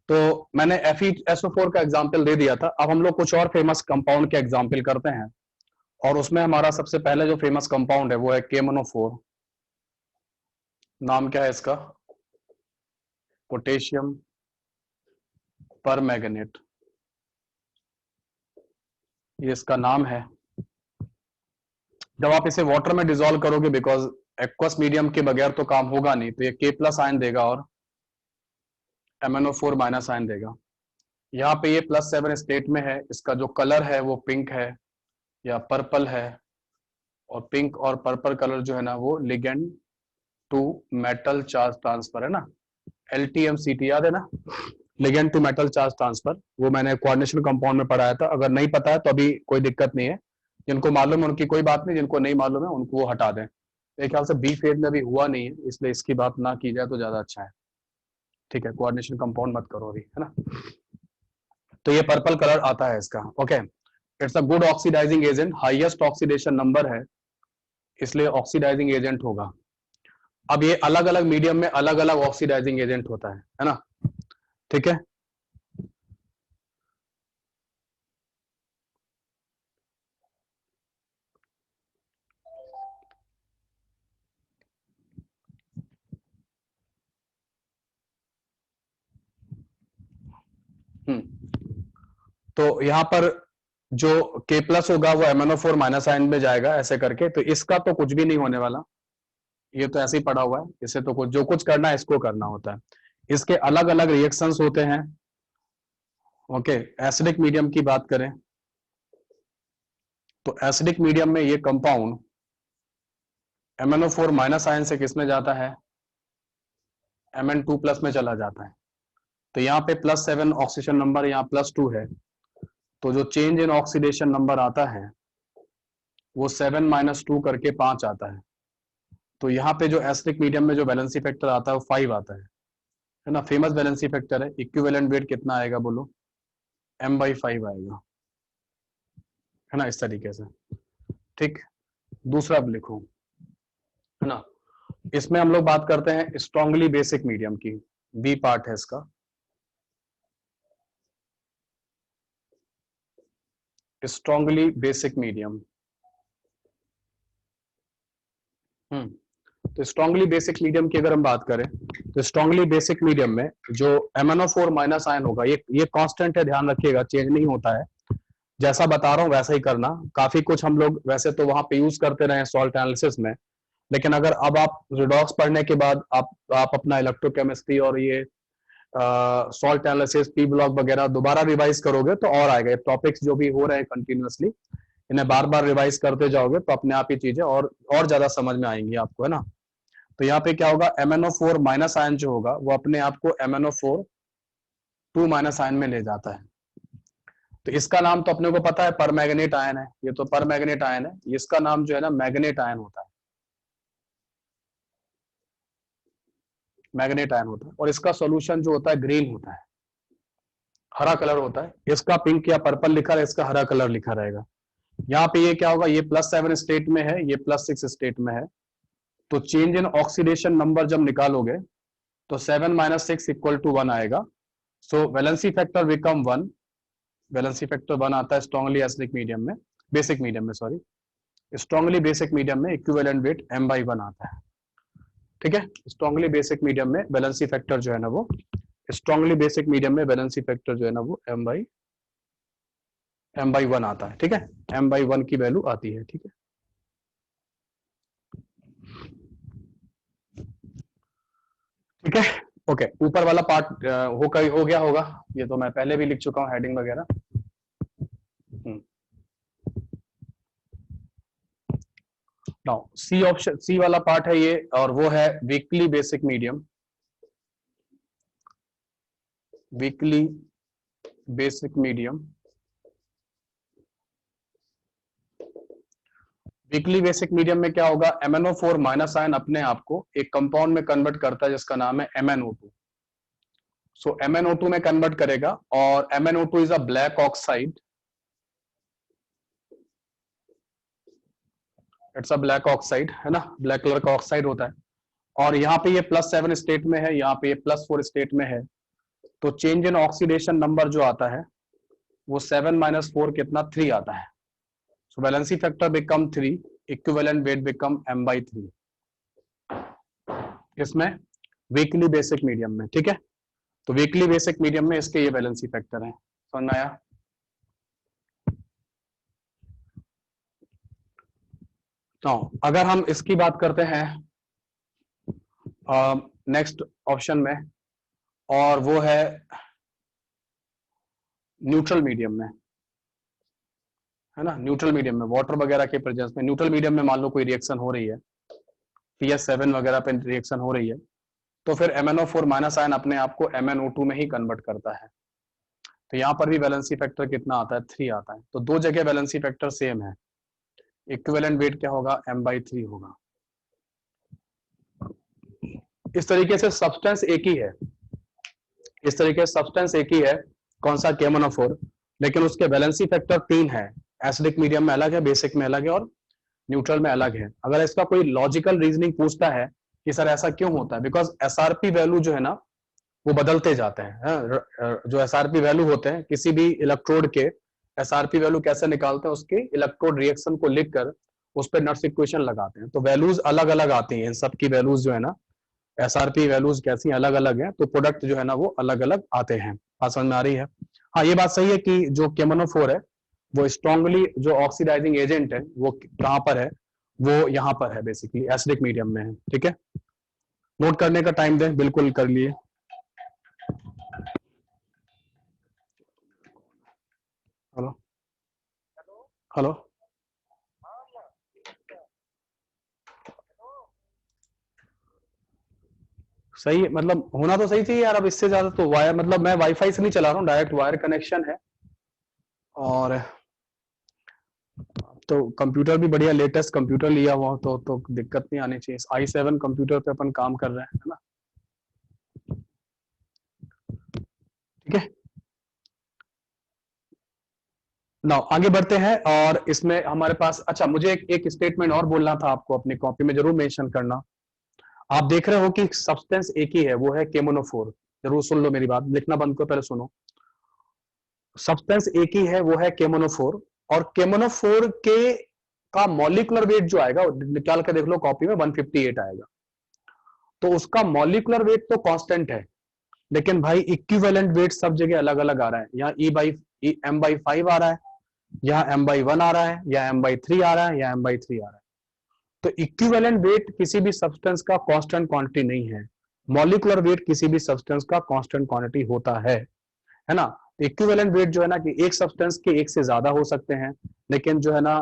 तो मैंने FeSO4 का एग्जाम्पल दे दिया था। अब हम लोग कुछ और फेमस कंपाउंड के एग्जाम्पल करते हैं, और उसमें हमारा सबसे पहले जो फेमस कंपाउंड है वो है KMnO4। नाम क्या है इसका? पोटेशियम पर मैग्नेट, ये इसका नाम है। जब आप इसे वाटर में डिसॉल्व करोगे, बिकॉज एक्वस मीडियम के बगैर तो काम होगा नहीं, तो ये K+ आयन देगा और MnO4 माइनस आयन देगा। यहाँ पे ये +7 स्टेट में है। इसका जो कलर है वो पिंक है या पर्पल है, और पिंक और पर्पल कलर जो है ना वो ligand to metal charge transfer, है ना। LTMCT याद है ना, ligand to metal charge transfer. वो मैंने कोऑर्डिनेशन कंपाउंड में पढ़ाया था। अगर नहीं पता है तो अभी कोई दिक्कत नहीं है, जिनको मालूम है उनकी कोई बात नहीं, जिनको नहीं मालूम है उनको वो हटा दें। मेरे ख्याल से बी फेज में अभी हुआ नहीं है, इसलिए इसकी बात ना की जाए तो ज्यादा अच्छा है। ठीक है, कोऑर्डिनेशन कंपाउंड मत करो अभी, है ना। तो ये पर्पल कलर आता है इसका। Okay, it's a good oxidising agent, highest oxidation number है, इसलिए ऑक्सीडाइजिंग एजेंट होगा। अब ये अलग अलग मीडियम में अलग अलग ऑक्सीडाइजिंग एजेंट होता है ना। ठीक है, तो यहाँ पर जो K प्लस होगा वो MnO4 माइनस आयन में जाएगा ऐसे करके, तो इसका तो कुछ भी नहीं होने वाला, ये तो ऐसे ही पड़ा हुआ है, इसे तो कुछ जो कुछ करना है इसको करना होता है। इसके अलग अलग रिएक्शंस होते हैं। ओके, एसिडिक मीडियम की बात करें तो एसिडिक मीडियम में ये कंपाउंड MnO4 माइनस आयन से किसमें जाता है, Mn2 प्लस में चला जाता है। तो यहाँ पे +7 ऑक्सीजन नंबर, यहाँ +2 है, तो जो चेंज इन ऑक्सीडेशन नंबर आता है वो 7 - 2 करके 5 आता है। तो यहाँ पे जो एसिडिक मीडियम में जो वैलेंसी फैक्टर आता है वो 5 आता है ना, फेमस वैलेंसी फैक्टर है। इक्विवेलेंट वेट कितना आएगा बोलो, m/5 आएगा, है ना, इस तरीके से। ठीक, दूसरा अब लिखो, है ना, इसमें हम लोग बात करते हैं स्ट्रांगली बेसिक मीडियम की, बी पार्ट है इसका। स्ट्रांगली बेसिक मीडियम, तो स्ट्रांगली बेसिक मीडियम की अगर हम बात करें तो स्ट्रांगली बेसिक मीडियम में जो MnO4 माइनस आयन होगा, ये कांस्टेंट है, ध्यान रखिएगा, चेंज नहीं होता है, जैसा बता रहा हूं वैसा ही करना। काफी कुछ हम लोग वैसे तो वहां पे यूज करते रहे सॉल्ट एनालिसिस में, लेकिन अगर अब आप रिडॉक्स पढ़ने के बाद आप अपना इलेक्ट्रोकेमिस्ट्री और ये सॉल्ट एनालिसिस, पी ब्लॉक वगैरह दोबारा रिवाइज करोगे तो और आएगा। टॉपिक्स जो भी हो रहे हैं कंटिन्यूअसली, इन्हें बार बार रिवाइज करते जाओगे तो अपने आप ही चीजें और ज्यादा समझ में आएंगी आपको, है ना। तो यहाँ पे क्या होगा, MnO4 माइनस आयन जो होगा वो अपने आप को MnO4 2 माइनस आयन में ले जाता है। तो इसका नाम तो अपने को पता है, परमैंगनेट आयन है, ये तो परमैंगनेट आयन है, इसका नाम जो है ना मैग्नेट आयन होता है, मैग्नेट आयन होता है। और इसका सॉल्यूशन जो होता है ग्रीन होता है, हरा कलर होता है, इसका पिंक या पर्पल लिखा है, इसका हरा कलर लिखा रहेगा। यहाँ पे ये क्या होगा, ये +7 स्टेट में है, ये +6 स्टेट में है, तो चेंज इन ऑक्सीडेशन नंबर जब निकालोगे तो 7 - 6 = 1 आएगा। So valency factor become 1, valency factor 1 आता है स्ट्रांगली एसिडिक मीडियम में, बेसिक मीडियम में, सॉरी, स्ट्रांगली बेसिक मीडियम में इक्विवेलेंट वेट m/1 आता है। ठीक है, स्ट्रांगली बेसिक मीडियम में वैलेंसी फैक्टर जो है ना वो, स्ट्रांगली बेसिक मीडियम में वैलेंसी फैक्टर जो है ना वो m/1 आता है। ठीक है, m/1 की वैल्यू आती है। ठीक है, ठीक है, ओके, ऊपर वाला पार्ट हो गया होगा, ये तो मैं पहले भी लिख चुका हूँ हेडिंग वगैरह। नाउ सी ऑप्शन, सी वाला पार्ट है ये, और वो है weekly basic medium, weekly basic medium. Weekly basic medium में क्या होगा, MnO4 माइनस आयन अपने आप को एक कंपाउंड में कन्वर्ट करता है जिसका नाम है MnO2। सो MnO2 में कन्वर्ट करेगा, और MnO2 is a black oxide, it's a black oxide, है ना, ब्लैक कलर का ऑक्साइड होता है। और यहाँ पे ये +7 स्टेट में है, यहाँ पे ये +4 स्टेट में है, तो चेंज इन ऑक्सीडेशन नंबर जो आता है वो 7 - 4 कितना, 3 आता है। So valency factor become 3, equivalent weight become m/3 इसमें वीकली बेसिक मीडियम में। ठीक है, तो वीकली बेसिक मीडियम में इसके ये वैलेंसी फैक्टर है, समझ में आया। तो अगर हम इसकी बात करते हैं नेक्स्ट ऑप्शन में, और वो है न्यूट्रल मीडियम में, है ना, न्यूट्रल मीडियम में वाटर वगैरह के प्रेजेंस में, न्यूट्रल मीडियम में मान लो कोई रिएक्शन हो रही है, PS7 वगैरह पे रिएक्शन हो रही है, तो फिर MnO4 माइनस आयन अपने आप को MnO2 में ही कन्वर्ट करता है। तो यहाँ पर भी वैलेंसी फैक्टर कितना आता है, 3 आता है। तो दो जगह वैलेंसी फैक्टर सेम है, इक्विवेलेंट वेट क्या होगा, m/3 होगा। इस तरीके से सब्सटेंस एक ही है, इस तरीके से सब्सटेंस एक ही है, कौन सा, KMnO4, लेकिन उसके वैलेंसी फैक्टर 3 है। एसिडिक मीडियम में अलग है, बेसिक में अलग है, और न्यूट्रल में अलग है। अगर इसका कोई लॉजिकल रीजनिंग पूछता है कि सर ऐसा क्यों होता है, बिकॉज SRP वैल्यू जो है ना वो बदलते जाते हैं। जो SRP वैल्यू होते हैं किसी भी इलेक्ट्रोड के, SRP वैल्यू कैसे निकालते हैं, उसके इलेक्ट्रोड रिएक्शन को लिखकर उस पर नट्स इक्वेशन लगाते हैं, तो वैल्यूज अलग अलग आती हैं। इन सब की वैल्यूज जो है ना, SRP वैल्यूज कैसी अलग अलग हैं, तो प्रोडक्ट जो है ना वो अलग अलग आते हैं। बात समझ में आ रही है? हाँ, ये बात सही है कि जो KMnO4 है वो स्ट्रांगली जो ऑक्सीडाइजिंग एजेंट है वो कहाँ पर है, वो यहाँ पर है, बेसिकली एसिडिक मीडियम में है। ठीक है, नोट करने का टाइम दें, बिल्कुल कर लिए। हेलो हेलो, सही मतलब होना तो सही चाहिए यार। अब इससे ज्यादा तो वायर, मतलब मैं वाईफाई से नहीं चला रहा हूँ, डायरेक्ट वायर कनेक्शन है। और तो कंप्यूटर भी बढ़िया लेटेस्ट कंप्यूटर लिया हुआ तो दिक्कत नहीं आनी चाहिए। i7 कंप्यूटर पे अपन काम कर रहे हैं, है ना? ठीक है, ना आगे बढ़ते हैं। और इसमें हमारे पास, अच्छा मुझे एक स्टेटमेंट और बोलना था आपको, अपनी कॉपी में जरूर मेंशन करना। आप देख रहे हो कि सब्सटेंस एक ही है, वो है KMnO4। जरूर सुन लो मेरी बात, लिखना बंद करो, पहले सुनो। सब्सटेंस एक ही है, वो है KMnO4। और KMnO4 के का मॉलिक्यूलर वेट जो आएगा, निकाल के देख लो कॉपी में, 158 आएगा। तो उसका मॉलिक्यूलर वेट तो कांस्टेंट है, लेकिन भाई इक्विवेलेंट वेट सब जगह अलग अलग आ रहा है। यहाँ M/5 आ रहा है, यहाँ M/1 आ रहा है, या M/3 आ रहा है, या M/3 आ रहा है। तो इक्विवेलेंट वेट किसी भी सब्सटेंस का कांस्टेंट क्वांटिटी नहीं है। मॉलिक्यूलर वेट किसी भी सब्सटेंस का कांस्टेंट क्वांटिटी होता है ना? इक्विवेलेंट वेट जो है ना, कि एक सब्सटेंस के एक से ज्यादा हो सकते हैं, लेकिन जो है ना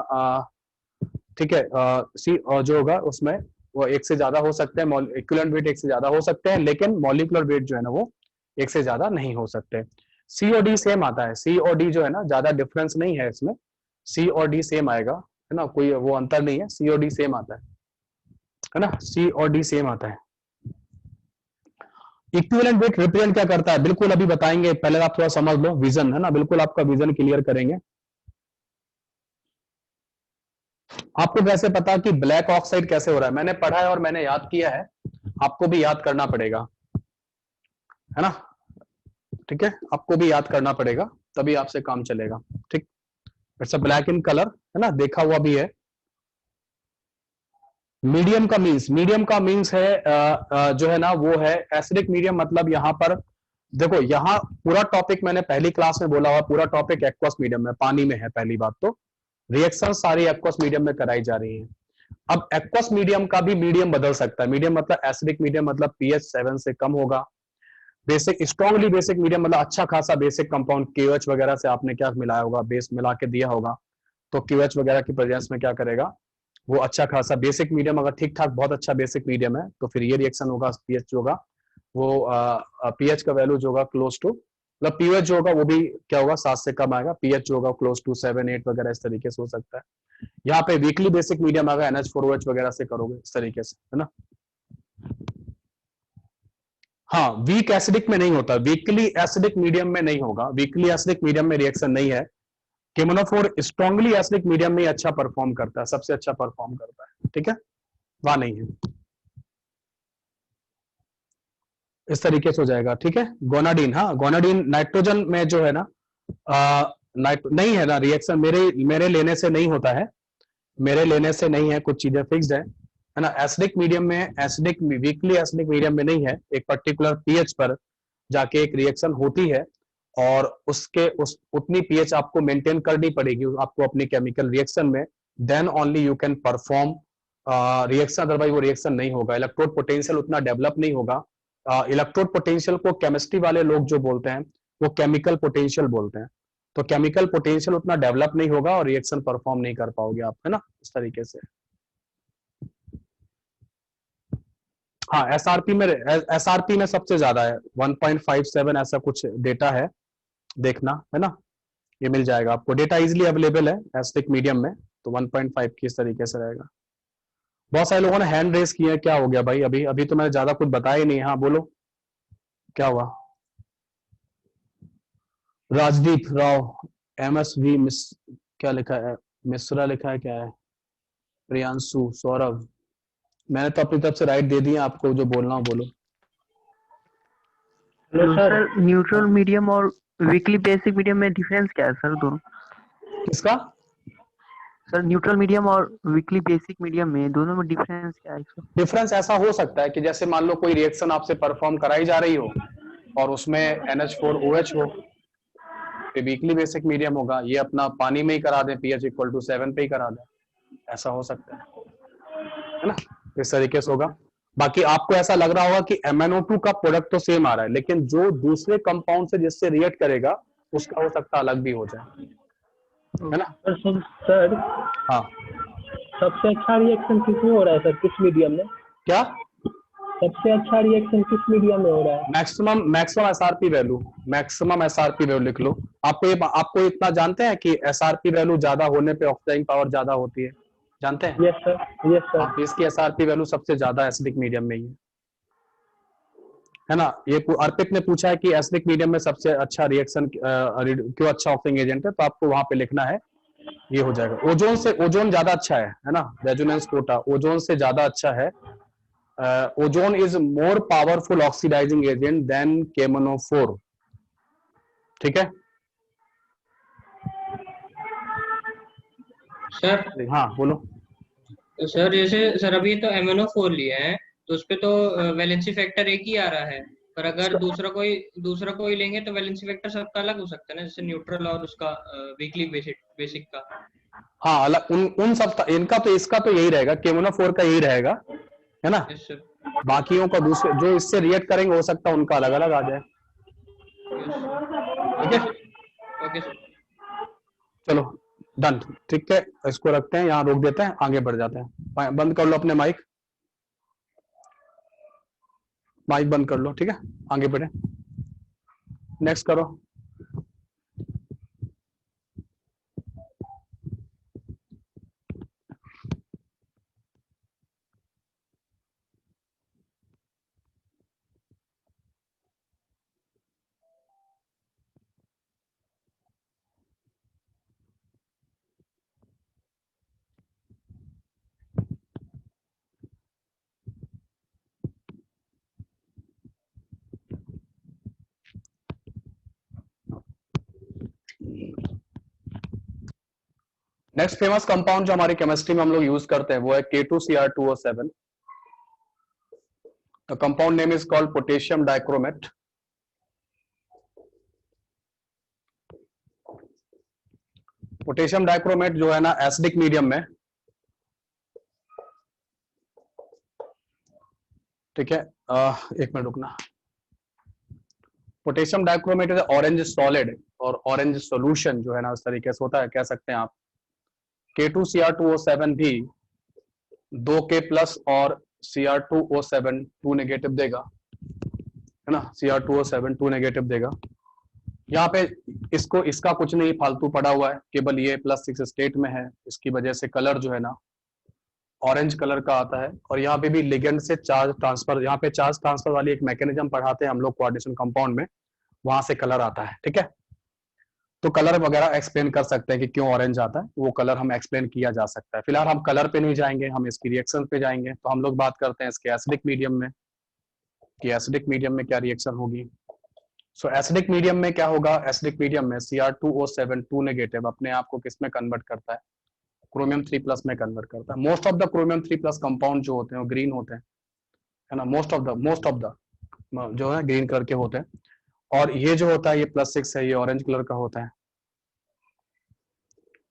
ठीक है, सी जो होगा उसमें वो एक से ज्यादा हो सकते हैं, इक्विवेलेंट वेट एक से ज्यादा हो सकते हैं, लेकिन मॉलिक्यूलर वेट जो है ना वो एक से ज्यादा नहीं हो सकते। सी और डी सेम आता है, सी और डी जो है ना, ज्यादा डिफरेंस नहीं है इसमें, सी और डी सेम आएगा, है ना? कोई वो अंतर नहीं है, सी और डी सेम आता है ना? सी और डी सेम आता है। इक्विवेलेंट वेट रिप्रेजेंट क्या करता है, बिल्कुल अभी बताएंगे, पहले आप थोड़ा समझ लो विजन, है ना? बिल्कुल आपका विजन क्लियर करेंगे। आपको कैसे पता कि ब्लैक ऑक्साइड कैसे हो रहा है? मैंने पढ़ा है और मैंने याद किया है, आपको भी याद करना पड़ेगा, है ना? ठीक है, आपको भी याद करना पड़ेगा, तभी आपसे काम चलेगा। ठीक, it's a black in colour, है ना? देखा हुआ भी है। मीडियम का मीन्स है जो है ना वो है एसिडिक मीडियम। मतलब यहां पर देखो, यहां पूरा टॉपिक मैंने पहली क्लास में बोला हुआ, पूरा टॉपिक एक्वस मीडियम में, पानी में है। पहली बात तो रिएक्शन सारी एक्वस मीडियम में कराई जा रही है। अब एक्वस मीडियम का भी मीडियम बदल सकता है। मीडियम मतलब एसिडिक मीडियम मतलब पीएच 7 से कम होगा। बेसिक, स्ट्रॉन्गली बेसिक मीडियम मतलब अच्छा खासा बेसिक कंपाउंड, KOH वगैरह से आपने क्या मिलाया होगा, बेस मिला के दिया होगा, तो KOH वगैरह की प्रेजेंस में क्या करेगा, वो अच्छा खासा बेसिक मीडियम। अगर ठीक ठाक बहुत अच्छा बेसिक मीडियम है तो फिर ये रिएक्शन होगा, पीएच होगा वो पीएच का वैल्यू जो होगा क्लोज टू, मतलब पीएच जो होगा वो भी क्या होगा, 7 से कम आएगा। पीएच जो होगा क्लोज टू 7 8 वगैरह, इस तरीके से हो सकता है। यहाँ पे वीकली बेसिक मीडियम आएगा, NH4OH वगैरह से करोगे इस तरीके से, है ना? हाँ, वीक एसिडिक में नहीं होता, वीकली एसिडिक मीडियम में नहीं होगा, वीकली एसिडिक मीडियम में रिएक्शन नहीं है। KMnO4 स्ट्रांगली एसिडिक मीडियम में अच्छा परफॉर्म करता है, सबसे अच्छा परफॉर्म करता है। ठीक है, वहां नहीं है, इस तरीके से हो जाएगा। ठीक है, गोनाडीन, हाँ गोनाडीन नाइट्रोजन में जो है ना नहीं है ना रिएक्शन, मेरे लेने से नहीं होता है, मेरे लेने से नहीं है, कुछ चीजें फिक्स्ड है ना? एसिडिक मीडियम में, एसिडिक वीकली एसिडिक मीडियम में नहीं है, एक पर्टिकुलर पीएच पर जाके एक रिएक्शन होती है, और उसके उतनी पीएच आपको मेंटेन करनी पड़ेगी आपको अपनी केमिकल रिएक्शन में, then only you can perform reaction, otherwise वो रिएक्शन नहीं होगा। इलेक्ट्रोड पोटेंशियल उतना डेवलप नहीं होगा। इलेक्ट्रोड पोटेंशियल को केमिस्ट्री वाले लोग जो बोलते हैं वो केमिकल पोटेंशियल बोलते हैं। तो केमिकल पोटेंशियल उतना डेवलप नहीं होगा और रिएक्शन परफॉर्म नहीं कर पाओगे आप, है ना? इस तरीके से। हाँ, एसआरपी में सबसे ज्यादा है, 1.57 ऐसा कुछ डेटा है, देखना, है ना? ये मिल जाएगा आपको, डेटा इजीली अवेलेबल है एसिडिक मीडियम में, तो 1.5 की इस तरीके से रहेगा। बहुत सारे लोगों ने हैंड रेस किया है, क्या हो गया भाई? अभी अभी तो मैंने ज्यादा कुछ बताया ही नहीं। हाँ बोलो, क्या हुआ? राजदीप राव, MSV मिस, क्या लिखा है, मिश्रा लिखा है, क्या है? प्रियांशु, सौरभ, मैंने तो अपनी तरफ से राइट दे दी है, आपको जो बोलना हो बोलो। Hello sir. Sir neutral medium और वीकली बेसिक मीडियम में डिफरेंस क्या है सर दोनों? किसका? सर न्यूट्रल मीडियम और वीकली बेसिक मीडियम में दोनों में डिफरेंस क्या है सर? डिफरेंस ऐसा हो सकता है कि जैसे मान लो कोई रिएक्शन आपसे परफॉर्म कराई जा रही हो और उसमें NH4OH हो, तो वीकली बेसिक मीडियम होगा। ये अपना पानी में ही करा दें, pH = 7 पे ही करा दें, ऐसा हो सकता है ना, इस तरीके से होगा। बाकी आपको ऐसा लग रहा होगा कि MnO2 का प्रोडक्ट तो सेम आ रहा है, लेकिन जो दूसरे कंपाउंड से जिससे रिएक्ट करेगा उसका हो सकता है अलग भी हो जाए, है ना। सर हाँ, सबसे अच्छा रिएक्शन किसमें हो रहा है सर, किस मीडियम में? क्या सबसे अच्छा रिएक्शन किस मीडियम में हो रहा है? Maximum SRP value, maximum SRP value लिख लो। आपको इतना जानते हैं कि SRP वैल्यू ज्यादा होने पे ऑक्सीडाइजिंग पावर ज्यादा होती है, जानते हैं? Yes sir, yes sir. आप इसकी SRP वैल्यू सबसे ज्यादा एसिडिक मीडियम में ही है ना। ये अर्पित ने पूछा है कि एसिडिक मीडियम में सबसे अच्छा रिएक्शन क्यों अच्छा ऑक्सीडेटिंग एजेंट है, तो आपको वहां पे लिखना है, ये हो जाएगा। ओजोन ज्यादा अच्छा है ना, रेजोनेंस कोटा ओजोन से ज्यादा अच्छा है। Ozone is more powerful oxidising agent than KMnO4, ठीक है सर। हाँ बोलो। सर जैसे सर अभी तो MnO4 लिए हैं, तो उसपे तो वैलेंसी फैक्टर एक ही आ रहा है, पर अगर दूसरा कोई लेंगे तो वैलेंसी फैक्टर सबका अलग हो सकता है ना, जैसे न्यूट्रल और उसका वीकली बेसिक का। हाँ अलग उन सब इनका तो इसका तो यही रहेगा, KMnO4 का यही रहेगा, है ना। Yes sir. बाकियों का दूसरे जो इससे रिएक्ट करेंगे हो सकता है उनका अलग अलग आ जाए, ठीक है। Okay sir. चलो डन, ठीक है, इसको रखते हैं यहाँ, रोक देते हैं, आगे बढ़ जाते हैं। बंद कर लो अपने माइक बंद कर लो, ठीक है, आगे बढ़े, नेक्स्ट करो। नेक्स्ट फेमस कंपाउंड जो हमारी केमिस्ट्री में हम लोग यूज करते हैं वो है K2Cr2O7। The compound name is called potassium dichromate. Potassium dichromate जो है ना एसिडिक मीडियम में, ठीक है, एक मिनट रुकना। Potassium dichromate is orange solid और ऑरेंज सॉल्यूशन जो है ना उस तरीके से होता है, कह सकते हैं आप। K2Cr2O7 भी 2K प्लस और Cr2O7 2 नेगेटिव देगा, है ना। Cr2O7 2 नेगेटिव देगा। यहाँ पे इसका कुछ नहीं फालतू पड़ा हुआ है, केवल ये +6 स्टेट में है, इसकी वजह से कलर जो है ना ऑरेंज कलर का आता है। और यहाँ पे भी लिगेंड से चार्ज ट्रांसफर, यहाँ पे चार्ज ट्रांसफर वाली एक मैकेनिज्म पढ़ाते हैं हम लोग कोऑर्डिनेशन कंपाउंड में, वहां से कलर आता है, ठीक है। तो कलर वगैरह एक्सप्लेन कर सकते हैं कि क्यों ऑरेंज आता है, वो कलर हम एक्सप्लेन किया जा सकता है। फिलहाल हम कलर पे नहीं जाएंगे, हम इसकी रिएक्शन पे जाएंगे। तो हम लोग बात करते हैं इसके एसिडिक मीडियम में, कि एसिडिक मीडियम में क्या रिएक्शन होगी। सो एसिडिक मीडियम में क्या होगा, एसिडिक मीडियम में Cr2O7 2 नेगेटिव अपने आप को किस में कन्वर्ट करता है, क्रोमियम 3+ में कन्वर्ट करता है। Most of the chromium 3+ compound जो होते हैं वो ग्रीन होते हैं, है ना। मोस्ट ऑफ द जो है ग्रीन कलर के होते हैं। और ये जो होता है ये +6 है, ये ऑरेंज कलर का होता है।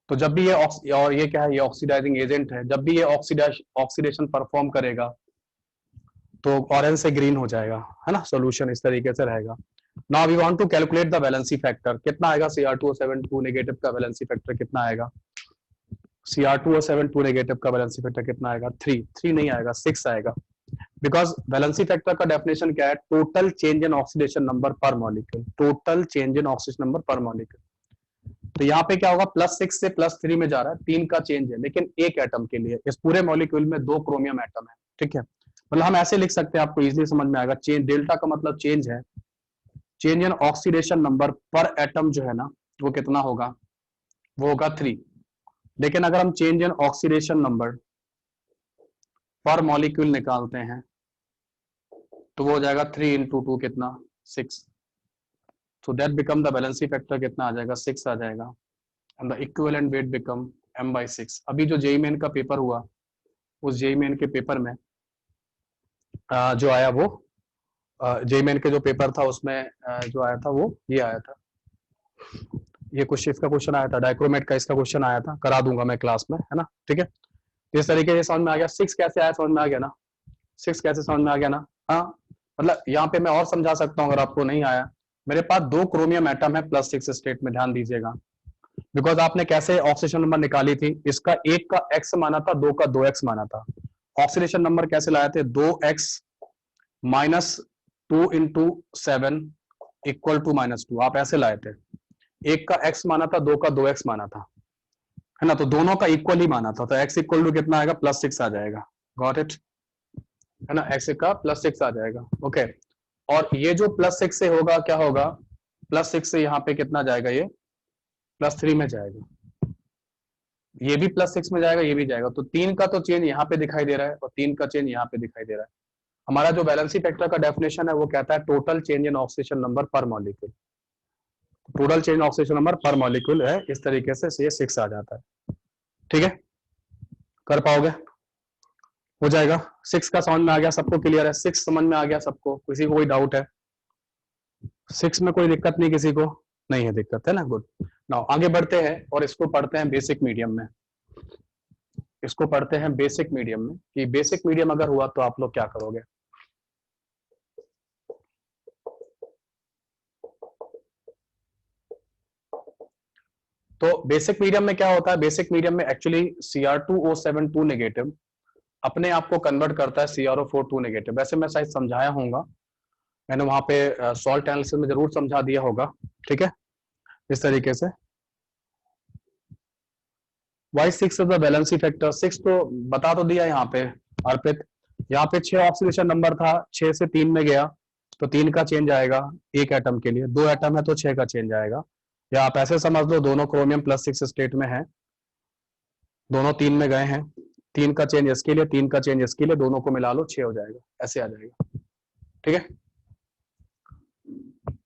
तो जब भी ये और ये क्या है, ये ऑक्सीडाइजिंग एजेंट है, जब भी ये ऑक्सीडेशन परफॉर्म करेगा तो ऑरेंज से ग्रीन हो जाएगा, है ना, सॉल्यूशन इस तरीके से रहेगा। Now we want to calculate the valency factor, कितना आएगा Cr2O7 2 नेगेटिव का वैलेंसी फैक्टर कितना आएगा। Cr2O7 2 नेगेटिव का वैलेंसी फैक्टर कितना आएगा, 3 नहीं आएगा, 6 आएगा। बिकॉज वैलेंसी फैक्टर का डेफिनेशन क्या है, total change in oxidation number per molecule, total change in oxidation number per molecule. तो यहाँ पे क्या होगा, +6 से +3 में जा रहा है, 3 का चेंज है, लेकिन एक एटम के लिए इस पूरे मॉलिक्यूल में 2 क्रोमियम एटम है, ठीक है। मतलब हम ऐसे लिख सकते हैं, आपको इजीली समझ में आएगा। चेंज डेल्टा का मतलब चेंज है, चेंज इन ऑक्सीडेशन नंबर पर एटम जो है ना वो कितना होगा, वो होगा 3। लेकिन अगर हम change in oxidation number per molecule निकालते हैं तो वो हो जाएगा 3 × 2 कितना, 6। So that become the valency factor कितना आ जाएगा, 6 आ जाएगा। and the equivalent weight become m/6। अभी जो जेईई मेन का पेपर हुआ, उस जेईई मेन के पेपर में जो आया वो जेईमेन के जो पेपर था उसमें जो आया था वो ये आया था, ये कुछ इसका क्वेश्चन आया था, डाइक्रोमेट का इसका क्वेश्चन आया था, करा दूंगा मैं क्लास में, है ना, ठीक है। इस तरीके से समझ में आ गया। 6 कैसे आया, समझ में आ गया ना, 6 कैसे समझ में आ गया ना। हाँ, मतलब यहाँ पे मैं और समझा सकता हूँ अगर आपको नहीं आया। मेरे पास 2 क्रोमियम एटम है +6 स्टेट में, ध्यान दीजिएगा। बिकॉज आपने कैसे ऑक्सीडेशन नंबर निकाली थी, इसका एक का x माना था, 2 का 2x माना था। ऑक्सीडेशन नंबर कैसे लाए थे, 2x - 2 × 7 = -2, आप ऐसे लाए थे। एक का x माना था, 2 का 2x माना था, है ना, तो दोनों का इक्वल ही माना था, तो x = कितना आएगा, +6 आ जाएगा। गॉट इट, है ना, x का +6 आ जाएगा। ओके, और ये जो +6 से होगा क्या होगा, +6 से यहाँ पे कितना जाएगा, ये +3 में जाएगा, ये भी +6 में जाएगा, ये भी जाएगा, तो 3 का तो चेंज यहाँ पे दिखाई दे रहा है और 3 का चेंज यहाँ पे दिखाई दे रहा है। हमारा जो वैलेंसी फैक्टर का डेफिनेशन है वो कहता है total change in oxidation number per molecule, total change oxidation number per molecule है, इस तरीके से ये 6 आ जाता है। ठीक है, कर पाओगे, हो जाएगा। 6 का समझ में आ गया, सबको क्लियर है, 6 समझ में आ गया सबको, किसी को कोई डाउट है, 6 में कोई दिक्कत नहीं, किसी को नहीं है दिक्कत, है ना, गुड। नाउ आगे बढ़ते हैं और इसको पढ़ते हैं बेसिक मीडियम में, इसको पढ़ते हैं बेसिक मीडियम में, कि बेसिक मीडियम अगर हुआ तो आप लोग क्या करोगे। तो बेसिक मीडियम में क्या होता है, बेसिक मीडियम में एक्चुअली Cr2O7 2 नेगेटिव अपने आप को कन्वर्ट करता है CrO4 2 नेगेटिव। वैसे मैं शायद समझाया होगा, मैंने वहां पे सॉल्ट एनालिसिस में जरूर समझा दिया होगा, ठीक है, इस तरीके से। Why 6 is the valency factor, 6 तो बता तो दिया यहाँ पे अर्पित, यहाँ पे 6 ऑक्सीडेशन नंबर था, 6 से 3 में गया तो 3 का चेंज आएगा एक एटम के लिए, 2 एटम है तो 6 का चेंज आएगा, या आप ऐसे समझ लो दोनों क्रोमियम +6 स्टेट में है, दोनों 3 में गए हैं, 3 का चेंज इसके लिए, 3 का चेंज इसके लिए, दोनों को मिला लो 6 हो जाएगा, ऐसे आ जाएगा। ठीक है,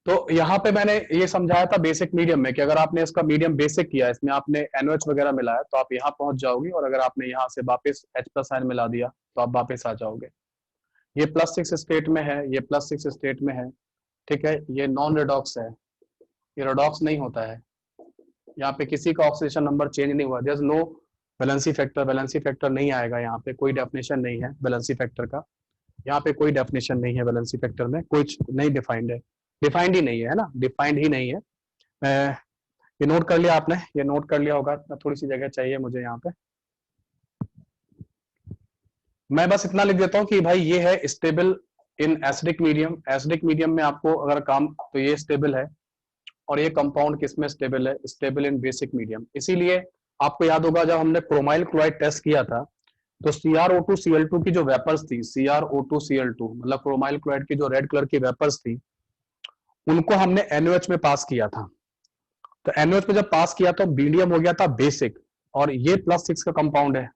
तो यहाँ पे मैंने ये समझाया था बेसिक मीडियम में कि अगर आपने इसका मीडियम बेसिक किया, इसमें आपने NOH वगैरह मिलाया तो आप यहाँ पहुंच जाओगे, और अगर आपने यहाँ से वापस H+ आयन मिला दिया तो आप वापस आ जाओगे। ये +6 स्टेट में है, ये +6 स्टेट में है, ठीक है, ये नॉन रेडॉक्स है, ये रेडॉक्स नहीं होता है, यहाँ पे किसी का ऑक्सीडेशन नंबर चेंज नहीं हुआ, there is no valency factor, valency factor नहीं आएगा, यहाँ पे कोई डेफिनेशन नहीं है वैलेंसी फैक्टर का, यहाँ पे कोई डेफिनेशन नहीं है वैलेंसी फैक्टर में, कुछ नहीं डिफाइंड है, डिफाइंड ही नहीं है ना, डिफाइंड ही नहीं है। ये नोट कर लिया आपने, ये नोट कर लिया होगा, थोड़ी सी जगह चाहिए मुझे यहाँ पे, मैं बस इतना लिख देता हूँ कि भाई ये है stable in acidic medium, acidic medium में आपको अगर काम, तो ये स्टेबल है, और ये कंपाउंड किसमें स्टेबल है, स्टेबल इन बेसिक मीडियम। इसीलिए आपको याद होगा जब हमने क्रोमाइल क्लोराइड टेस्ट किया था तो CrO2Cl2 की जो वेपर्स थी, CrO2Cl2 मतलब क्रोमाइल क्लोराइड की जो रेड कलर की वेपर्स थी, उनको हमने NOH में पास किया था, तो NOH में जब पास किया तो मीडियम हो गया था बेसिक, और ये +6 का कंपाउंड है,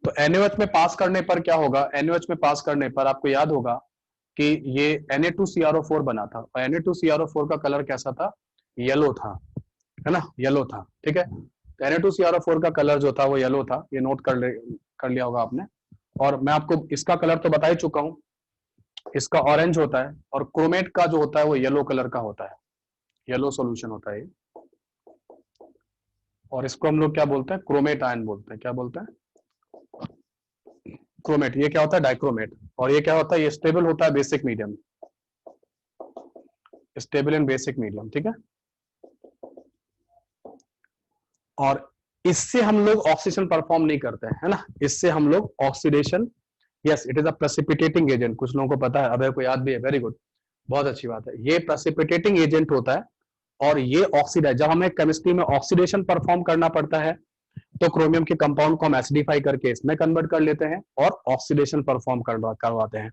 तो NOH में पास करने पर क्या होगा, NOH में पास करने पर आपको याद होगा कि ये Na2CrO4 बना था, और Na2CrO4 का कलर कैसा था, येलो था, है ना, येलो था, ठीक है, तो Na2CrO4 का कलर जो था वो येलो था, ये नोट कर लिया होगा आपने। और मैं आपको इसका कलर तो बता ही चुका हूं, इसका ऑरेंज होता है, और क्रोमेट का जो होता है वो येलो कलर का होता है, येलो सॉल्यूशन होता है, और इसको हम लोग क्या बोलते हैं, क्रोमेट आयन बोलते हैं, क्या बोलते हैं, क्रोमेट। ये क्या होता है, डाइक्रोमेट, और ये क्या होता है, ये स्टेबल होता है basic medium, stable in basic medium, ठीक है। और इससे हम लोग ऑक्सीडेशन परफॉर्म नहीं करते हैं, है ना, इससे हम लोग oxidation, yes it is a precipitating agent, कुछ लोगों को पता है, अभय को याद भी है, वेरी गुड, बहुत अच्छी बात है, ये प्रेसिपिटेटिंग एजेंट होता है, और ये ऑक्सीडाइज, जब हमें केमिस्ट्री में ऑक्सीडेशन परफॉर्म करना पड़ता है तो क्रोमियम के कंपाउंड को हम एसिडिफाई करके इसमें कन्वर्ट कर लेते हैं और ऑक्सीडेशन परफॉर्म करवाते हैं,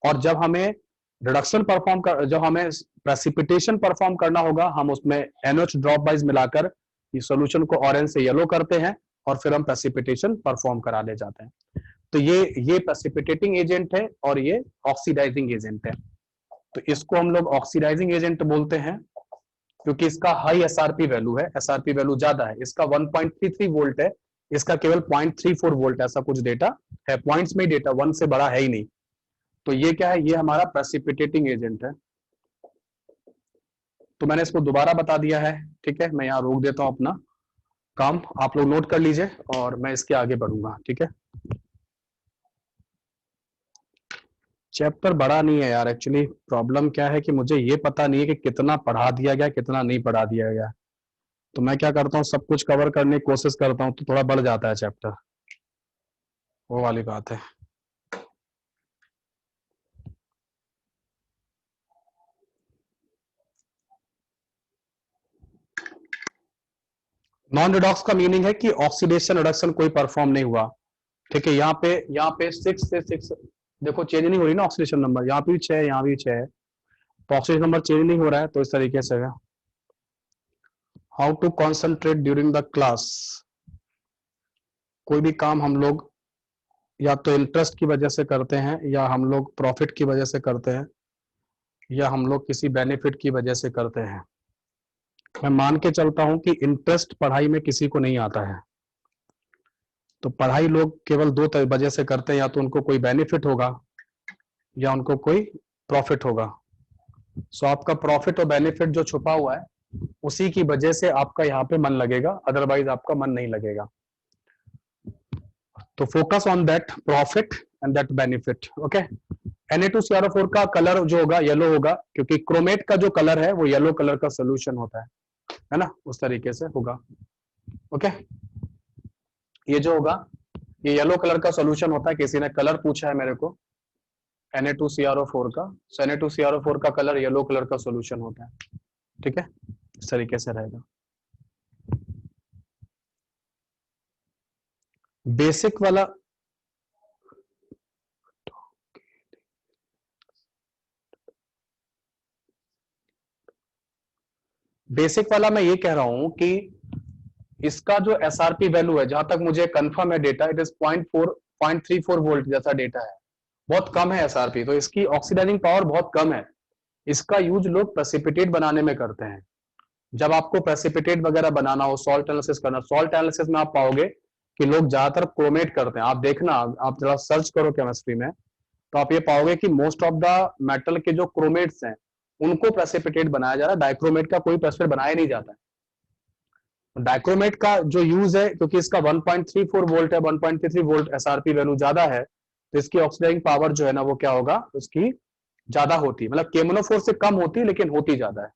और जब हमें रिडक्शन परफॉर्म कर, जब हमें प्रेसिपिटेशन परफॉर्म करना होगा, हम उसमें NOH ड्रॉप वाइज मिलाकर इस सॉल्यूशन को ऑरेंज से येलो करते हैं, और फिर हम प्रेसिपिटेशन परफॉर्म करा ले जाते हैं। तो ये प्रेसिपिटेटिंग एजेंट है और ये ऑक्सीडाइजिंग एजेंट है, तो इसको हम लोग ऑक्सीडाइजिंग एजेंट बोलते हैं, क्योंकि इसका हाई SRP वैल्यू है, SRP वैल्यू ज्यादा है, इसका 1.33 वोल्ट है, इसका केवल 0.34 वोल्ट, ऐसा कुछ डेटा है, पॉइंट्स में डेटा, 1 से बड़ा है ही नहीं, तो ये क्या है, ये हमारा प्रेसिपिटेटिंग एजेंट है। तो मैंने इसको दोबारा बता दिया है, ठीक है। मैं यहाँ रोक देता हूं अपना काम, आप लोग नोट कर लीजिए और मैं इसके आगे बढ़ूंगा, ठीक है। चैप्टर बड़ा नहीं है यार, एक्चुअली प्रॉब्लम क्या है कि मुझे ये पता नहीं है कि कितना पढ़ा दिया गया कितना नहीं पढ़ा दिया गया। तो मैं क्या करता हूँ, सब कुछ कवर करने की कोशिश करता हूँ तो थोड़ा बढ़ जाता है चैप्टर, वो वाली बात है। नॉन रिडॉक्स का मीनिंग है कि ऑक्सीडेशन रिडक्शन कोई परफॉर्म नहीं हुआ, ठीक है। यहाँ पे 6 से 6 देखो चेंज नहीं हो रही ना ऑक्सीडेशन नंबर, यहाँ पे भी 6 है, यहाँ भी 6 है, तो ऑक्सीडेशन नंबर चेंज नहीं हो रहा है, तो इस तरीके से है। How to concentrate during the class, कोई भी काम हम लोग या तो इंटरेस्ट की वजह से करते हैं, या हम लोग प्रॉफिट की वजह से करते हैं, या हम लोग किसी बेनिफिट की वजह से करते हैं। मैं मान के चलता हूं कि इंटरेस्ट पढ़ाई में किसी को नहीं आता है, तो पढ़ाई लोग केवल 2 वजह से करते हैं, या तो उनको कोई बेनिफिट होगा या उनको कोई प्रॉफिट होगा। सो आपका प्रॉफिट और बेनिफिट जो छुपा हुआ है उसी की वजह से आपका यहाँ पे मन लगेगा, अदरवाइज आपका मन नहीं लगेगा। तो focus on that profit and that benefit, okay. Na2CrO4 का कलर जो होगा येलो होगा, क्योंकि क्रोमेट का जो कलर है वो येलो कलर का सोल्यूशन होता है ना, उस तरीके से होगा, ओके। ये जो होगा ये येलो कलर का सोल्यूशन होता है। किसी ने कलर पूछा है मेरे को Na2CrO4 का, so Na2CrO4 का कलर येलो कलर का सोल्यूशन होता है, ठीक है। इस तरीके से रहेगा। बेसिक वाला मैं ये कह रहा हूं कि इसका जो SRP वैल्यू है, जहां तक मुझे कंफर्म है डेटा, इट इज 0.34 वोल्ट जैसा डेटा है, बहुत कम है SRP, तो इसकी ऑक्सीडाइजिंग पावर बहुत कम है। इसका यूज लोग प्रेसिपिटेट बनाने में करते हैं। जब आपको प्रेसिपिटेट वगैरह बनाना हो, सॉल्ट एनालिसिस करना, सॉल्ट एनालिसिस में आप पाओगे कि लोग ज्यादातर क्रोमेट करते हैं। आप देखना, आप जरा सर्च करो केमिस्ट्री में, तो आप ये पाओगे कि मोस्ट ऑफ द मेटल के जो क्रोमेट्स हैं उनको प्रेसिपिटेट बनाया जा रहा है, डाइक्रोमेट का कोई प्रेसिपिटेट बनाया नहीं जाता है। डाइक्रोमेट का जो यूज है, क्योंकि इसका 1.34 वोल्ट है, 1.33 वोल्ट SRP वैल्यू ज्यादा है, तो इसकी ऑक्सीडाइजिंग पावर जो है ना वो क्या होगा, उसकी ज्यादा होती है, मतलब केमोनोफोर से कम होती है लेकिन होती ज्यादा है।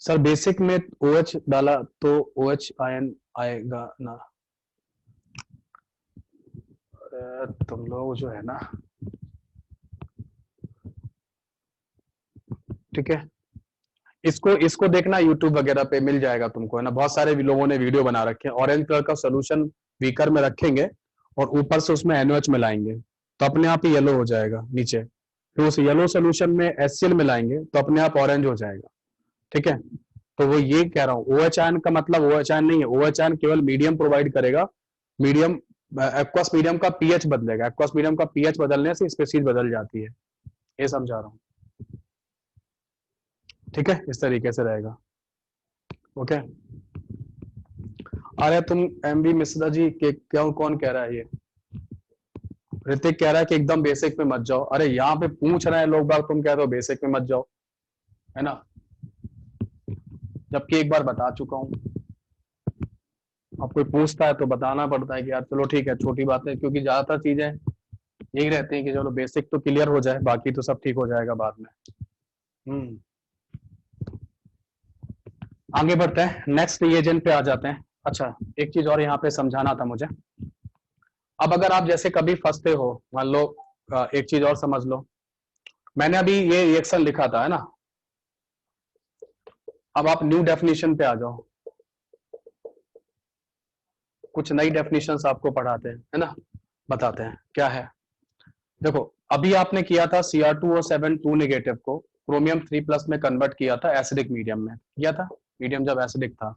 सर बेसिक में OH डाला तो OH आयन आएगा ना, तुम लोग जो है ना, ठीक है। इसको देखना यूट्यूब वगैरह पे मिल जाएगा तुमको, है ना। बहुत सारे लोगों ने वीडियो बना रखे हैं। ऑरेंज कलर का सोल्यूशन बीकर में रखेंगे और ऊपर से उसमें NaOH मिलाएंगे तो अपने आप ही येलो हो जाएगा नीचे, फिर उस येलो सोल्यूशन में HCl मिलाएंगे तो अपने आप ऑरेंज हो जाएगा, ठीक है। तो वो ये कह रहा हूँ, OH आयन का मतलब OH आयन नहीं है। OH आयन केवल मीडियम प्रोवाइड करेगा, मीडियम एक्वस मीडियम का pH बदलेगा, एक्वस मीडियम का pH बदलने से स्पीशीज बदल जाती है, ये समझा रहा हूँ, ठीक है। इस तरीके से रहेगा, ओके। अरे तुम MB मिश्रा जी के क्यों, कौन कह रहा है ये? ऋतिक कह रहा है कि एकदम बेसिक में मत जाओ। अरे यहाँ पे पूछ रहे हैं लोग बाग, तुम कह रहे हो बेसिक में मत जाओ, है ना, जबकि एक बार बता चुका हूँ। अब कोई पूछता है तो बताना पड़ता है कि यार चलो ठीक है, छोटी बात है, क्योंकि ज्यादातर चीजें यही रहती हैं कि चलो बेसिक तो क्लियर हो जाए, बाकी तो सब ठीक हो जाएगा बाद में। आगे बढ़ते हैं, नेक्स्ट रिएजेंट पे आ जाते हैं। अच्छा, एक चीज और यहाँ पे समझाना था मुझे। अब अगर आप जैसे कभी फंसते हो, मान लो एक चीज और समझ लो, मैंने अभी ये रिएक्शन लिखा था, है ना। अब आप न्यू डेफिनेशन पे आ जाओ, कुछ नई डेफिनेशंस आपको पढ़ाते हैं, है ना, बताते हैं क्या है। देखो अभी आपने किया था Cr2O7 2 नेगेटिव को क्रोमियम 3+ में कन्वर्ट किया था एसिडिक मीडियम में, किया था। मीडियम जब एसिडिक था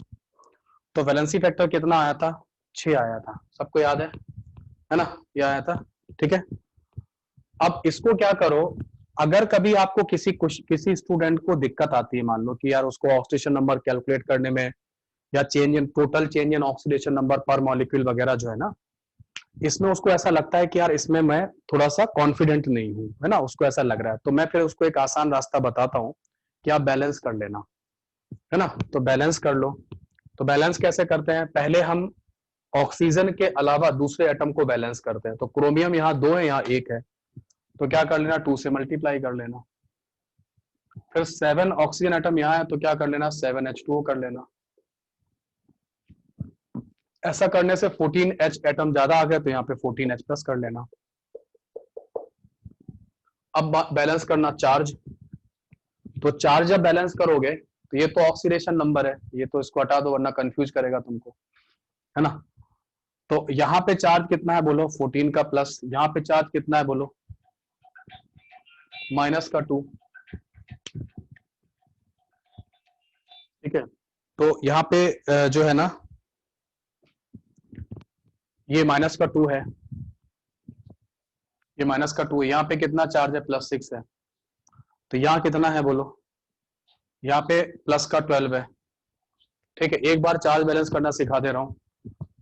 तो वैलेंसी फैक्टर कितना आया था, 6 आया था, सबको याद है ना, ये आया था, ठीक है। अब इसको क्या करो, अगर कभी आपको किसी स्टूडेंट को दिक्कत आती है, मान लो कि यार उसको ऑक्सीडेशन नंबर कैलकुलेट करने में या change in total change in oxidation number per molecule वगैरह जो है ना, इसमें उसको ऐसा लगता है कि यार इसमें मैं थोड़ा सा कॉन्फिडेंट नहीं हूं, है ना, उसको ऐसा लग रहा है, तो मैं फिर उसको एक आसान रास्ता बताता हूं कि आप बैलेंस कर लेना, है ना। तो बैलेंस कर लो। तो बैलेंस कैसे करते हैं, पहले हम ऑक्सीजन के अलावा दूसरे एटम को बैलेंस करते हैं। तो क्रोमियम यहाँ 2 है, यहाँ 1 है, तो क्या कर लेना, 2 से मल्टीप्लाई कर लेना। फिर 7 ऑक्सीजन एटम यहाँ है, तो क्या कर लेना, 7H2O कर लेना। ऐसा करने से 14H एटम ज्यादा आ गया, तो यहाँ पे 14H प्लस कर लेना। अब बैलेंस करना चार्ज। तो चार्ज जब बैलेंस करोगे तो ये तो ऑक्सीडेशन नंबर है, ये तो इसको हटा दो वरना कंफ्यूज करेगा तुमको, है ना। तो यहाँ पे चार्ज कितना है बोलो, 14 का प्लस, यहाँ पे चार्ज कितना है बोलो, माइनस का 2। ठीक है, तो यहाँ पे जो है ना, ये माइनस का 2 है, ये माइनस का 2 है। यहाँ पे कितना चार्ज है, +6 है। तो यहाँ कितना है बोलो, यहाँ पे प्लस का 12 है। ठीक है, एक बार चार्ज बैलेंस करना सिखा दे रहा हूँ,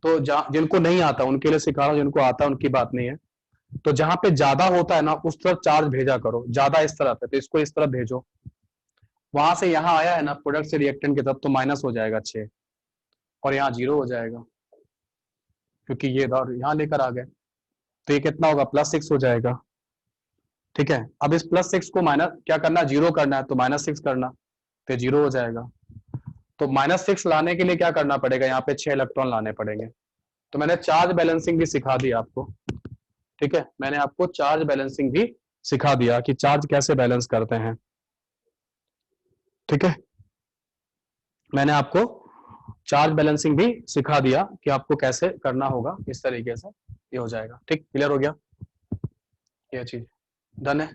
तो जिनको नहीं आता उनके लिए सिखा रहा हूँ, जिनको आता है उनकी बात नहीं है। तो जहां पे ज्यादा होता है ना, उस तरफ चार्ज भेजा करो, ज्यादा इस तरफ है तो इसको इस तरफ भेजो। वहां से यहाँ आया है ना प्रोडक्ट से रिएक्टेंट की तरफ, तो माइनस हो जाएगा 6 और यहाँ 0 हो जाएगा, क्योंकि ये यहाँ लेकर आ गए। तो ये कितना होगा, +6 हो जाएगा। ठीक है, अब इस +6 को माइनस क्या करना, 0 करना है, तो -6 करना, तो 0 हो जाएगा। तो -6 लाने के लिए क्या करना पड़ेगा, यहाँ पे 6 इलेक्ट्रॉन लाने पड़ेंगे। तो मैंने चार्ज बैलेंसिंग भी सिखा दी आपको। ठीक है, मैंने आपको चार्ज बैलेंसिंग भी सिखा दिया कि चार्ज कैसे बैलेंस करते हैं। ठीक है, मैंने आपको चार्ज बैलेंसिंग भी सिखा दिया कि आपको कैसे करना होगा, इस तरीके से ये हो जाएगा। ठीक, क्लियर हो गया ये चीज, डन है।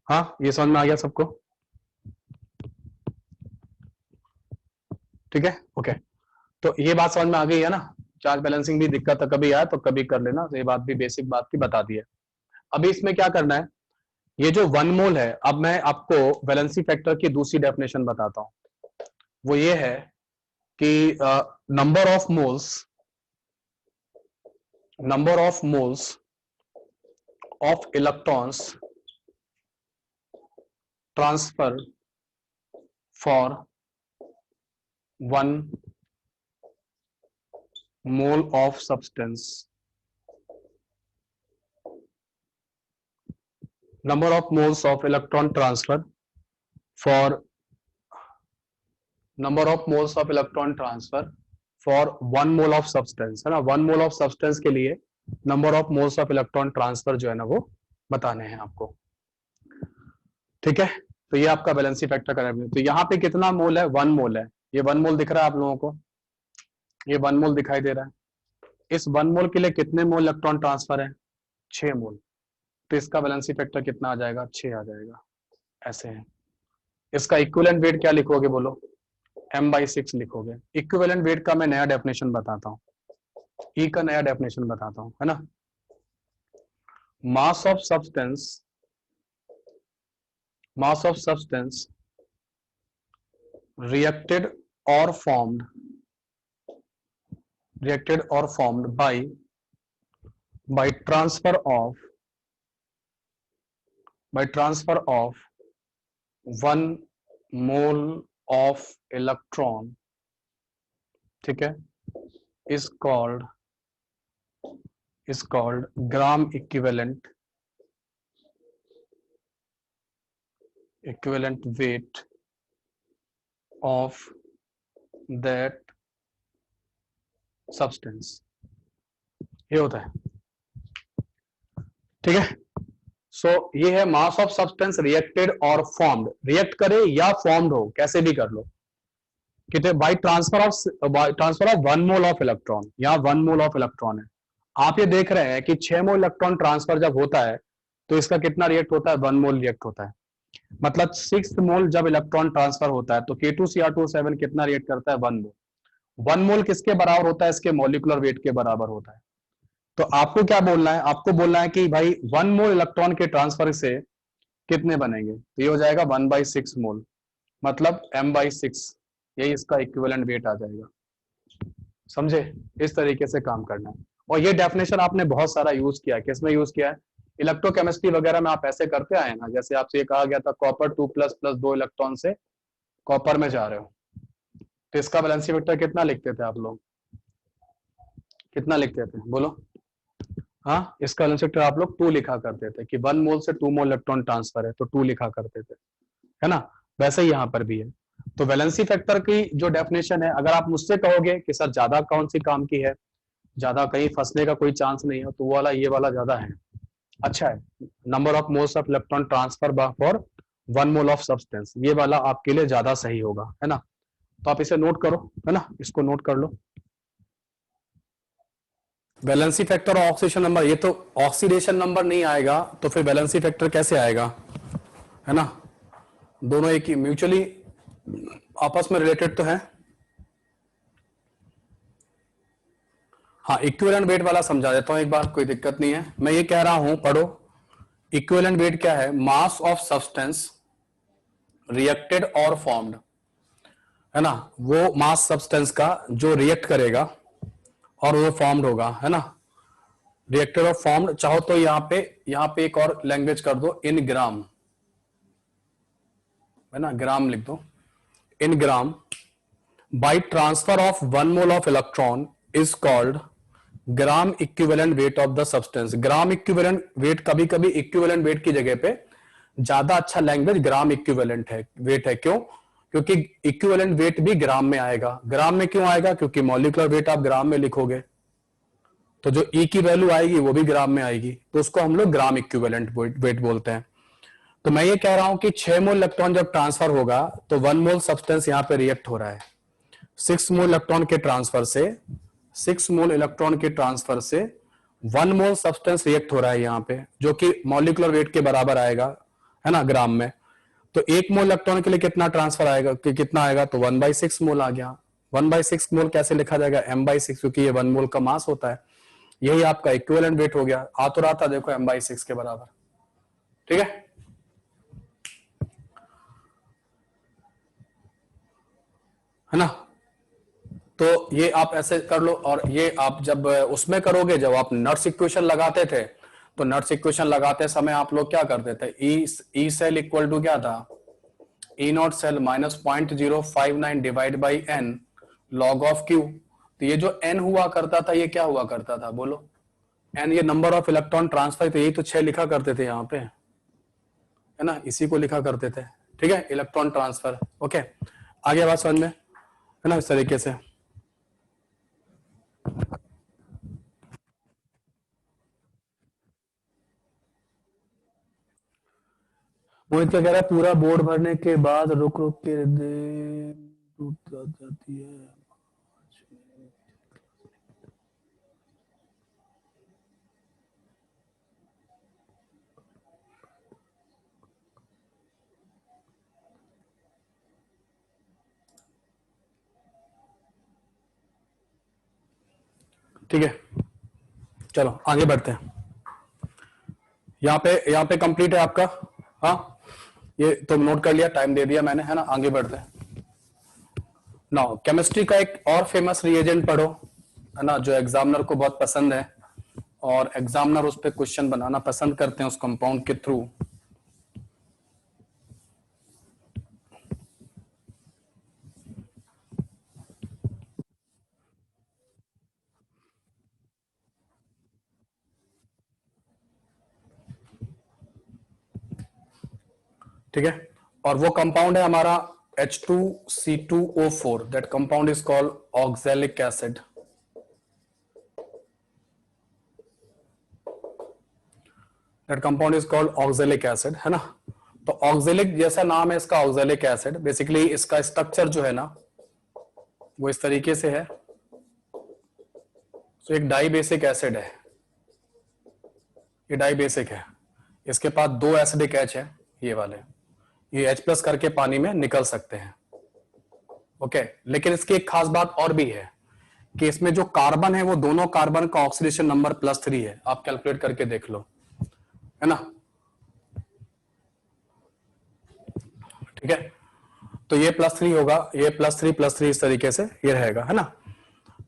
हाँ, ये समझ में आ गया सबको। ठीक है, ओके। तो ये बात समझ में आ गई है ना, चार्ज बैलेंसिंग भी दिक्कत है, कभी आया तो कभी कर लेना, तो ये बात भी बेसिक बात की बता दी है। अभी इसमें क्या करना है, ये जो 1 मोल है, अब मैं आपको वैलेंसी फैक्टर की दूसरी डेफिनेशन बताता हूं। वो ये है कि number of moles of electrons transfer for 1 mole of substance, number of moles of electron transfer for 1 mole of substance, है ना। 1 mole of substance के लिए number of moles of electron transfer जो है ना वो बताने हैं आपको। ठीक है, तो ये आपका वैलेंसी फैक्टर का। तो यहाँ पे कितना मोल है, 1 मोल है। ये 1 मोल दिख रहा है आप लोगों को, ये 1 मोल दिखाई दे रहा है। इस 1 मोल के लिए कितने मोल इलेक्ट्रॉन ट्रांसफर है, 6 मोल। तो इसका वैलेंसी फैक्टर कितना आ जाएगा, 6 आ जाएगा। ऐसे है। इसका इक्विवेलेंट वेट क्या लिखोगे बोलो, m/6 लिखोगे। इक्विवेलेंट वेट का मैं नया डेफिनेशन बताता हूँ, E का नया डेफिनेशन बताता हूँ, है ना। Mass of substance reacted or formed by transfer of 1 mole of electron, ठीक है, is called gram equivalent weight of that substance। ये होता है। ठीक है, सो ये है मास ऑफ सब्सटेंस रिएक्टेड और फॉर्म्ड, रिएक्ट करे या फॉर्म्ड हो, कैसे भी कर लो। कितने, bye transfer of 1 mole of electron. यहाँ 1 मोल ऑफ इलेक्ट्रॉन है, आप ये देख रहे हैं कि 6 मोल इलेक्ट्रॉन ट्रांसफर जब होता है तो इसका कितना रिएक्ट होता है, 1 मोल रिएक्ट होता है। मतलब 6 मोल जब इलेक्ट्रॉन ट्रांसफर होता है तो K2Cr2O7 कितना रिएक्ट करता है, 1 मोल। 1 मोल किसके बराबर होता है, इसके मॉलिक्यूलर वेट के बराबर होता है। तो आपको क्या बोलना है, आपको बोलना है कि भाई 1 मोल इलेक्ट्रॉन के ट्रांसफर से कितने बनेंगे, तो ये हो जाएगा 1/6 मोल, मतलब m/6 यही इसका इक्विवेलेंट वेट आ जाएगा। समझे? इस तरीके से काम करना है। और ये डेफिनेशन आपने बहुत सारा यूज किया है। किसमें यूज किया है? इलेक्ट्रोकेमिस्ट्री वगैरह में आप ऐसे करते आए ना, जैसे आपसे ये कहा गया था कॉपर 2++ 2 इलेक्ट्रॉन से कॉपर में जा रहे हो, तो इसका वैलेंसी वेक्टर कितना लिखते थे आप लोग? कितना लिखते थे बोलो? हाँ, इसका वैलेंसी वेक्टर आप लोग 2 लिखा करते थे कि 1 मोल से 2 मोल इलेक्ट्रॉन ट्रांसफर है, तो 2 लिखा करते थे, है ना? वैसे ही यहाँ पर भी है। तो वैलेंसी फैक्टर की जो डेफिनेशन है, अगर आप मुझसे कहोगे कि सर ज्यादा कौन सी काम की है, ज्यादा कहीं फंसने का कोई चांस नहीं है, तो वो वाला, ये वाला ज्यादा है, अच्छा है। Number of moles of electron transfer for 1 mole of substance, ये वाला आपके लिए ज्यादा सही होगा, है ना? तो आप इसे नोट करो, है ना? इसको नोट कर लो। वैलेंसी फैक्टर और ऑक्सीडेशन नंबर, ये तो ऑक्सीडेशन नंबर नहीं आएगा तो फिर वैलेंसी फैक्टर कैसे आएगा, है ना? दोनों एक ही म्यूचुअली आपस में रिलेटेड तो है। हाँ, इक्विवेलेंट वेट वाला समझा देता हूं एक बार, कोई दिक्कत नहीं है। मैं ये कह रहा हूं, पढ़ो। इक्विवेलेंट वेट क्या है? मास ऑफ सब्सटेंस रिएक्टेड और फॉर्म्ड, है ना? वो मास सब्सटेंस का जो रिएक्ट करेगा और वो फॉर्म्ड होगा, है ना? रिएक्टेड और फॉर्म्ड, चाहो तो यहां पे एक और लैंग्वेज कर दो, इन ग्राम, है ना? ग्राम लिख दो, in gram by transfer of 1 mole of electron is called gram equivalent weight of the substance. Gram equivalent weight, कभी कभी इक्विवेलेंट वेट की जगह पे ज्यादा अच्छा लैंग्वेज ग्राम इक्विवेलेंट है वेट है। क्यों? क्योंकि इक्विवेलेंट वेट भी ग्राम में आएगा। ग्राम में क्यों आएगा? क्योंकि मॉलिक्यूलर वेट आप ग्राम में लिखोगे तो जो ई की वैल्यू आएगी वो भी ग्राम में आएगी, तो उसको हम लोग ग्राम इक्विवेलेंट वेट बोलते हैं। तो मैं ये कह रहा हूं कि 6 मोल इलेक्ट्रॉन जब ट्रांसफर होगा तो 1 मोल सब्सटेंस यहां पे रिएक्ट हो रहा है। 6 मोल इलेक्ट्रॉन के ट्रांसफर से 6 मोल इलेक्ट्रॉन के ट्रांसफर से 1 मोल सब्सटेंस रिएक्ट हो रहा है यहाँ पे, जो कि मॉलिक्यूलर वेट के बराबर आएगा, है ना, ग्राम में। तो 1 मोल इलेक्ट्रॉन के लिए कितना ट्रांसफर आएगा, कि कितना आएगा? तो 1/6 मोल आ गया। 1/6 मोल कैसे लिखा जाएगा? m/6, क्योंकि ये 1 मोल का मास होता है। यही आपका इक्विवेलेंट वेट हो गया। आ तो रहा था देखो m/6 के बराबर, ठीक है ना? तो ये आप ऐसे कर लो। और ये आप जब उसमें करोगे, जब आप नट्स इक्वेशन लगाते थे, तो नट्स इक्वेशन लगाते समय आप लोग क्या करते थे? ई सेल इक्वल टू क्या था? E naught cell minus 0.059 divide by n log of Q. तो ये जो एन हुआ करता था, ये क्या हुआ करता था बोलो? एन ये नंबर ऑफ इलेक्ट्रॉन ट्रांसफर, तो यही तो 6 लिखा करते थे यहाँ पे, है ना? इसी को लिखा करते थे, ठीक है? Electron transfer. ओके, आगे बात समझ में, है ना? इस तरीके से। मोहित क्या कह रहा है? पूरा बोर्ड भरने के बाद रुक रुक के दे टूट जाती है। ठीक है, चलो आगे बढ़ते हैं। यहाँ पे कंप्लीट है आपका। हाँ, ये तो नोट कर लिया, टाइम दे दिया मैंने, है ना? आगे बढ़ते हैं। नाउ केमिस्ट्री का एक और फेमस रिएजेंट पढ़ो, है ना, जो एग्जामिनर को बहुत पसंद है और एग्जामिनर उस पर क्वेश्चन बनाना पसंद करते हैं उस कंपाउंड के थ्रू। ठीक है, और वो कंपाउंड है हमारा H2C2O4। That compound is called oxalic acid. That compound is called oxalic acid, है ना? तो ऑक्सैलिक जैसा नाम है इसका, ऑक्सैलिक एसिड। बेसिकली इसका स्ट्रक्चर जो है ना, वो इस तरीके से है। तो एक डाई बेसिक एसिड है, ये डाई बेसिक है। इसके पास 2 एसिडिक एच है, ये वाले, ये H+ करके पानी में निकल सकते हैं। ओके, लेकिन इसकी एक खास बात और भी है कि इसमें जो कार्बन है, वो दोनों कार्बन का ऑक्सीडेशन नंबर +3 है। आप कैलकुलेट करके देख लो, है ना? ठीक है, तो ये +3 होगा, ये +3 इस तरीके से ये रहेगा, है ना।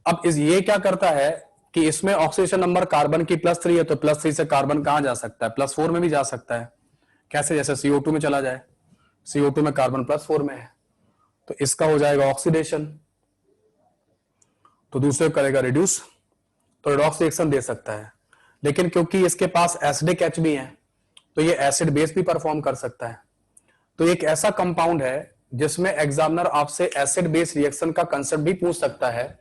अब ये क्या करता है कि इसमें ऑक्सीडेशन नंबर कार्बन की +3 है, तो +3 से कार्बन कहां जा सकता है, +4 में भी जा सकता है। कैसे, जैसे CO2 में चला जाए, CO2 में कार्बन +4 में है, तो इसका हो जाएगा ऑक्सीडेशन, तो दूसरे करेगा रिड्यूस, तो रिडॉक्स रिएक्शन दे सकता है। लेकिन क्योंकि इसके पास एसिडिक H भी है, तो ये एसिड बेस भी परफॉर्म कर सकता है। तो एक ऐसा कंपाउंड है जिसमें एग्जामिनर आपसे एसिड बेस रिएक्शन का कंसेप्ट भी पूछ सकता है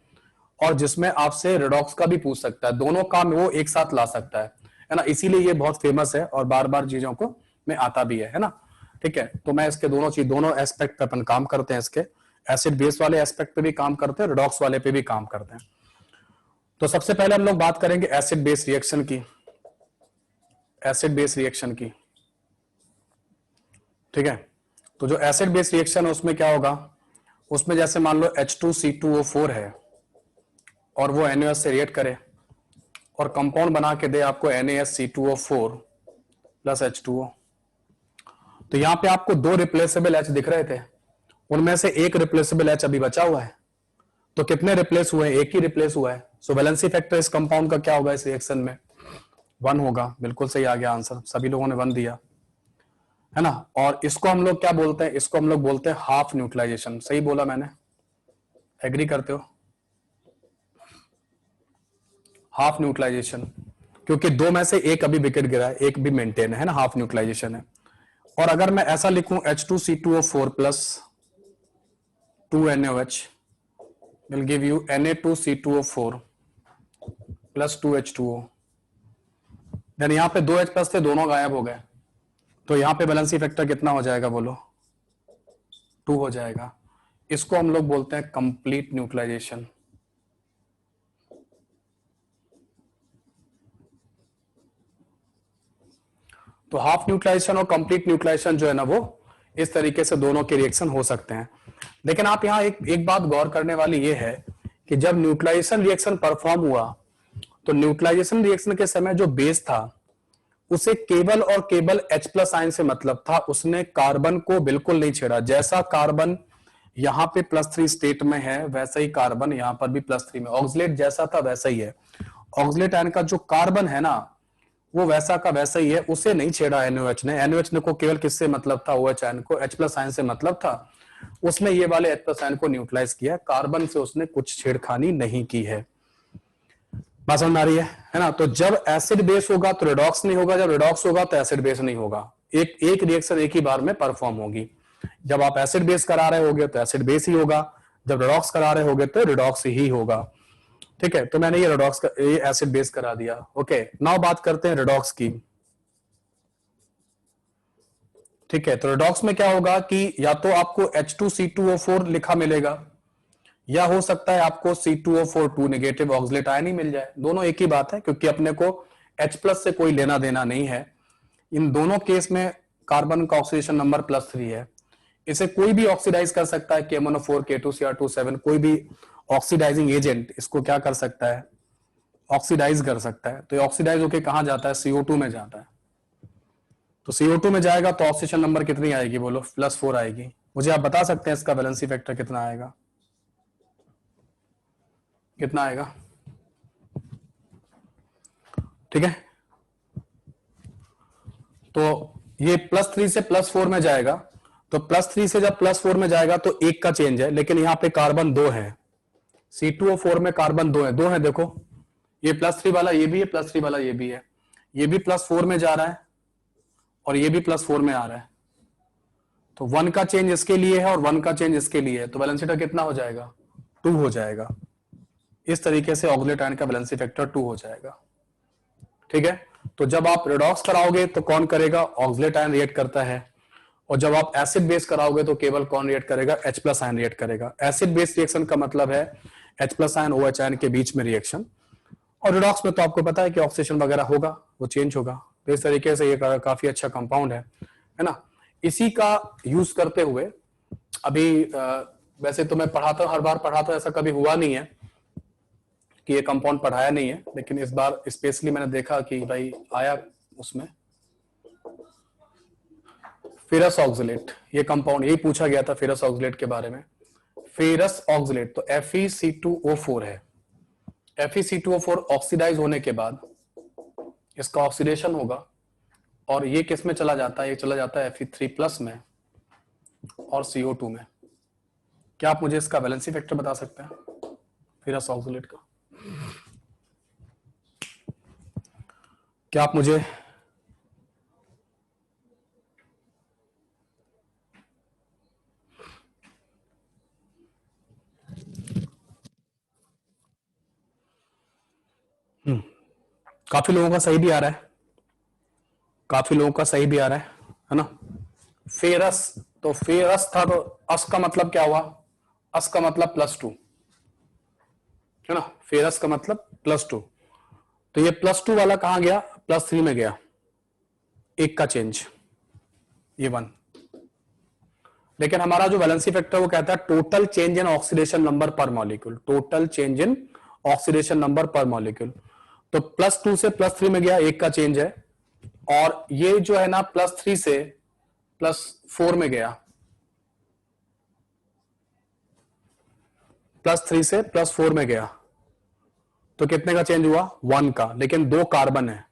और जिसमें आपसे रिडॉक्स का भी पूछ सकता है, दोनों काम वो एक साथ ला सकता है ना। इसीलिए ये बहुत फेमस है और बार बार चीजों को में आता भी है ना। ठीक है, तो मैं इसके दोनों एस्पेक्ट पे अपन काम करते हैं, इसके एसिड बेस वाले एस्पेक्ट पे भी काम करते हैं, रिडॉक्स वाले पे भी काम करते हैं। तो सबसे पहले हम लोग बात करेंगे एसिड बेस रिएक्शन की, एसिड बेस रिएक्शन की। ठीक है, तो जो एसिड बेस रिएक्शन है उसमें क्या होगा, उसमें जैसे मान लो H2C2O4 है और वो NaOH से रिएक्ट करे और कंपाउंड बना के दे आपको NaSC2O4 प्लस H2O। तो यहां पे आपको 2 रिप्लेसेबल H दिख रहे थे, उनमें से एक रिप्लेसेबल H अभी बचा हुआ है, तो कितने रिप्लेस हुए, एक ही रिप्लेस हुआ है। सो वैलेंसी फैक्टर इस कंपाउंड का क्या होगा इस रिएक्शन में, 1 होगा। बिल्कुल सही आ गया आंसर, सभी लोगों ने 1 दिया, है ना। और इसको हम लोग क्या बोलते हैं, इसको हम लोग बोलते हैं हाफ न्यूट्रलाइजेशन। सही बोला मैंने, एग्री करते हो, हाफ न्यूट्रलाइजेशन, क्योंकि 2 में से एक अभी विकेट गिरा है, एक भी मेंटेन है ना, हाफ न्यूट्रलाइजेशन है। और अगर मैं ऐसा लिखूं H2C2O4 plus 2NaOH will give you Na2C2O4 plus 2H2O, then यहां पे 2H प्लस थे, दोनों गायब हो गए, तो यहां पे बैलेंसी फैक्टर कितना हो जाएगा बोलो, 2 हो जाएगा। इसको हम लोग बोलते हैं कंप्लीट न्यूट्रलाइजेशन। तो हाफ न्यूट्रलाइजेशन और कंप्लीट न्यूट्रलाइजेशन जो है ना, वो इस तरीके से दोनों के रिएक्शन हो सकते हैं। लेकिन आप यहां एक बात गौर करने वाली ये है कि जब न्यूट्रलाइजेशन रिएक्शन परफॉर्म हुआ, तो न्यूट्रलाइजेशन रिएक्शन के समय जो बेस था उसे केवल और केवल H प्लस आयन से मतलब था, उसने कार्बन को बिल्कुल नहीं छेड़ा। जैसा कार्बन यहां पे +3 स्टेट में है, वैसा ही कार्बन यहां पर भी +3 में, ऑक्सीलेट जैसा था वैसा ही है। ऑक्सीलेट आयन का जो कार्बन है ना, वो वैसा का वैसा ही है, उसे नहीं छेड़ा NaOH ने। NaOH ने को केवल किससे मतलब था, OH आयन को, H प्लस आयन से मतलब था, उसने ये वाले H प्लस आयन को न्यूट्रलाइज किया, कार्बन से उसने कुछ छेड़खानी नहीं की है। बात समझ में आ रही है ना। तो जब एसिड बेस होगा तो रिडॉक्स नहीं होगा, जब रिडॉक्स होगा तो एसिड बेस नहीं होगा। एक रिएक्शन एक ही बार में परफॉर्म होगी। जब आप एसिड बेस करा रहे होगे तो एसिड बेस ही होगा, जब रिडॉक्स करा रहे होगे तो रिडॉक्स ही होगा। ठीक है, तो मैंने ये एसिड बेस करा दिया। ओके, नाउ बात करते हैं रिडॉक्स की। ठीक है, तो रिडॉक्स में क्या होगा कि या तो आपको H2C2O4 लिखा मिलेगा, या हो सकता है आपको C2O4 2 नेगेटिव ऑक्सीलेट आयन ही मिल जाए। दोनों एक ही बात है, क्योंकि अपने को H प्लस से कोई लेना देना नहीं है। इन दोनों केस में कार्बन का ऑक्सीडेशन नंबर +3 है, इसे कोई भी ऑक्सीडाइज कर सकता है, KMnO4 K2Cr2 कोई भी ऑक्सीडाइजिंग एजेंट इसको क्या कर सकता है, ऑक्सीडाइज कर सकता है। तो ये ऑक्सीडाइज होकर कहां जाता है, CO2 में जाता है। तो CO2 में जाएगा तो ऑक्सीडेशन नंबर कितनी आएगी बोलो, +4 आएगी। मुझे आप बता सकते हैं इसका वैलेंसी फैक्टर कितना आएगा, कितना आएगा? ठीक है, तो ये +3 से +4 में जाएगा, तो +3 से जब +4 में जाएगा तो 1 का चेंज है, लेकिन यहां पे कार्बन 2 है, C2O4 में कार्बन 2 है, 2 है। देखो ये +3 वाला ये भी है, +3 वाला ये भी है, ये भी +4 में जा रहा है और ये भी +4 में आ रहा है। तो 1 का चेंज इसके लिए है और 1 का चेंज इसके लिए है, तो बैलेंस फैक्टर कितना हो जाएगा, 2 हो जाएगा। इस तरीके से ऑक्सीलेट आयन का बैलेंस फैक्टर 2 हो जाएगा। ठीक है, तो जब आप रिडॉक्स कराओगे तो कौन करेगा, ऑक्सीलेट आयन रिएक्ट करता है, और जब आप एसिड बेस कराओगे तो केवल कौन रिएक्ट करेगा, H प्लस आयन रिएक्ट करेगा। एसिड बेस रिएक्शन का मतलब है H plus ion OH ion के बीच में रिएक्शन, और रिडॉक्स में तो आपको पता है कि ऑक्सीडेशन वगैरह होगा, वो चेंज होगा। तो इस तरीके से ये काफी अच्छा कंपाउंड है ना। इसी का यूज करते हुए अभी वैसे तो मैं पढ़ाता हूं, हर बार पढ़ाता हूं, ऐसा कभी हुआ नहीं है कि ये कंपाउंड पढ़ाया नहीं है, लेकिन इस बार स्पेशली मैंने देखा कि भाई आया उसमें फेरस ऑक्सलेट, ये कंपाउंड यही पूछा गया था फेरस ऑक्सलेट के बारे में। फेरस ऑक्सलेट तो FeC2O4 है। FeC2O4 ऑक्सीडाइज होने के बाद इसका ऑक्सीडेशन होगा और ये किस में चला जाता है, ये चला जाता है Fe3+ में और CO2 में। क्या आप मुझे इसका वैलेंसी फैक्टर बता सकते हैं फेरस ऑक्सलेट का? क्या आप मुझे काफी लोगों का सही भी आ रहा है, काफी लोगों का सही भी आ रहा है ना। फेरस, तो फेरस था तो अस का मतलब क्या हुआ? अस का मतलब +2 है ना, फेरस का मतलब +2। तो ये +2 वाला कहां गया? +3 में गया, एक का चेंज, ये 1। लेकिन हमारा जो वैलेंसी फैक्टर वो कहता है total change in oxidation number per molecule, total change in oxidation number per molecule. तो +2 से +3 में गया, एक का चेंज है। और ये जो है ना +3 से +4 में गया, +3 से +4 में गया, तो कितने का चेंज हुआ? 1 का। लेकिन 2 कार्बन है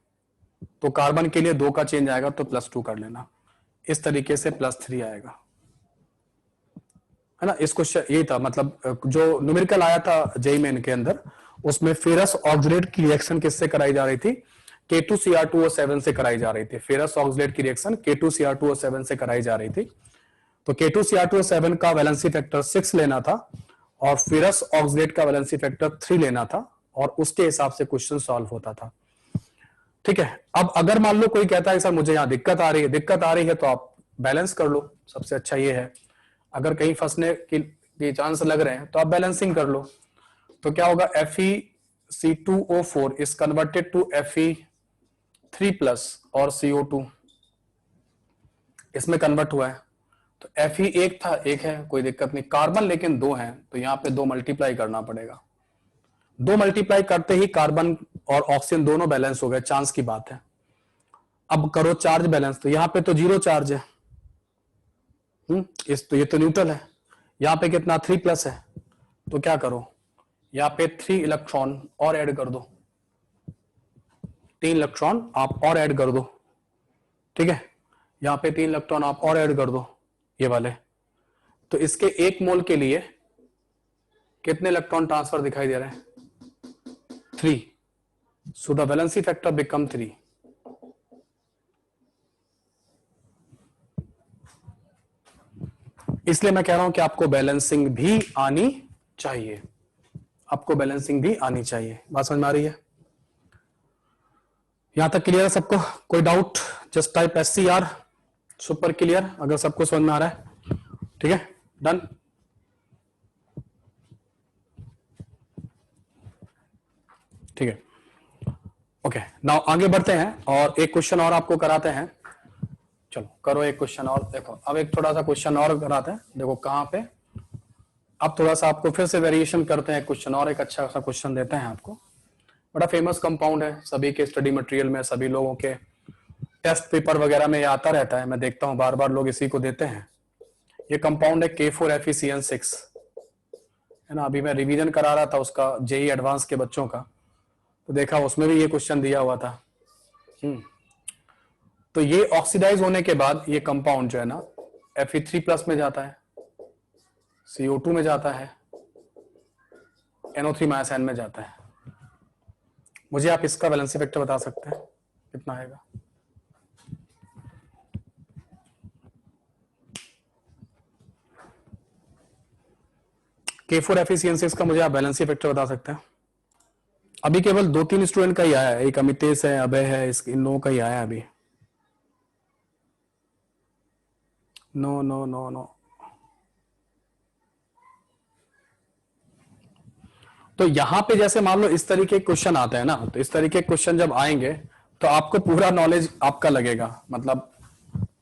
तो कार्बन के लिए 2 का चेंज आएगा, तो +2 कर लेना। इस तरीके से +3 आएगा, है ना। इस क्वेश्चन यही था, मतलब जो न्यूमेरिकल आया था जेईई मेन के अंदर, उसमें फेरस ऑक्सलेट की रिएक्शन किससे कराई जा रही थी? K2Cr2O7 से कराई जा रही थी। फेरस ऑक्सलेट की रिएक्शन K2Cr2O7 से कराई जा रही थी। तो K2Cr2O7 का वैलेंसी फैक्टर 6 लेना था और फेरस ऑक्सलेट का वैलेंसी फैक्टर 3 लेना था, और उसके हिसाब से क्वेश्चन सॉल्व होता था। ठीक है। अब अगर मान लो कोई कहता है सर मुझे यहाँ दिक्कत आ रही है, तो आप बैलेंस कर लो, सबसे अच्छा ये है। अगर कहीं फंसने के चांस लग रहे हैं तो आप बैलेंसिंग कर लो। तो क्या होगा? FeC2O4 is converted to Fe3+ और CO2 इसमें कन्वर्ट हुआ है। तो Fe एक था, एक है, कोई दिक्कत नहीं। कार्बन लेकिन 2 हैं, तो यहां पे 2 मल्टीप्लाई करना पड़ेगा। 2 मल्टीप्लाई करते ही कार्बन और ऑक्सीजन दोनों बैलेंस हो गए, चांस की बात है। अब करो चार्ज बैलेंस, तो यहां पे तो 0 चार्ज है, तो ये तो न्यूट्रल है। यहां पे कितना? 3+ है, तो क्या करो? यहां पे 3 इलेक्ट्रॉन और ऐड कर दो, 3 इलेक्ट्रॉन आप और ऐड कर दो। ठीक है, यहां पे 3 इलेक्ट्रॉन आप और ऐड कर दो, ये वाले। तो इसके 1 मोल के लिए कितने इलेक्ट्रॉन ट्रांसफर दिखाई दे रहे हैं? 3। So the valency factor become 3। इसलिए मैं कह रहा हूं कि आपको बैलेंसिंग भी आनी चाहिए, आपको बैलेंसिंग भी आनी चाहिए। बात समझ में आ रही है? यहां तक क्लियर है सबको? कोई doubt? Just type SCR, super clear, अगर सबको समझ में आ रहा है। ठीक है, डन। ठीक है, ओके। नाउ आगे बढ़ते हैं और एक क्वेश्चन और आपको कराते हैं। चलो करो एक क्वेश्चन और। देखो अब एक थोड़ा सा क्वेश्चन और कराते हैं। देखो कहां पे, अब थोड़ा सा आपको फिर से वेरिएशन करते हैं, क्वेश्चन और एक अच्छा सा क्वेश्चन देते हैं आपको। बड़ा फेमस कंपाउंड है, सभी के स्टडी मटेरियल में, सभी लोगों के टेस्ट पेपर वगैरह में ये आता रहता है। मैं देखता हूं बार बार लोग इसी को देते हैं। ये कंपाउंड है K4FeCN6, है ना। अभी मैं रिवीजन करा रहा था उसका, जेईई एडवांस के बच्चों का, तो देखा उसमें भी ये क्वेश्चन दिया हुआ था। तो ये ऑक्सीडाइज होने के बाद ये कंपाउंड जो है ना Fe3+ में जाता है, CO2 में जाता है, NO3- में जाता है। मुझे आप इसका वैलेंसी फैक्टर बता सकते हैं कितना आएगा? K4FeCN6 का मुझे आप वैलेंसी फैक्टर बता सकते हैं? अभी केवल 2-3 स्टूडेंट का ही आया है, एक अमितेश है, अभय है, इन लोगों का ही आया है अभी। No no no no. तो यहां पे जैसे मान लो इस तरीके के क्वेश्चन आते हैं ना, तो इस तरीके के क्वेश्चन जब आएंगे तो आपको पूरा नॉलेज आपका लगेगा, मतलब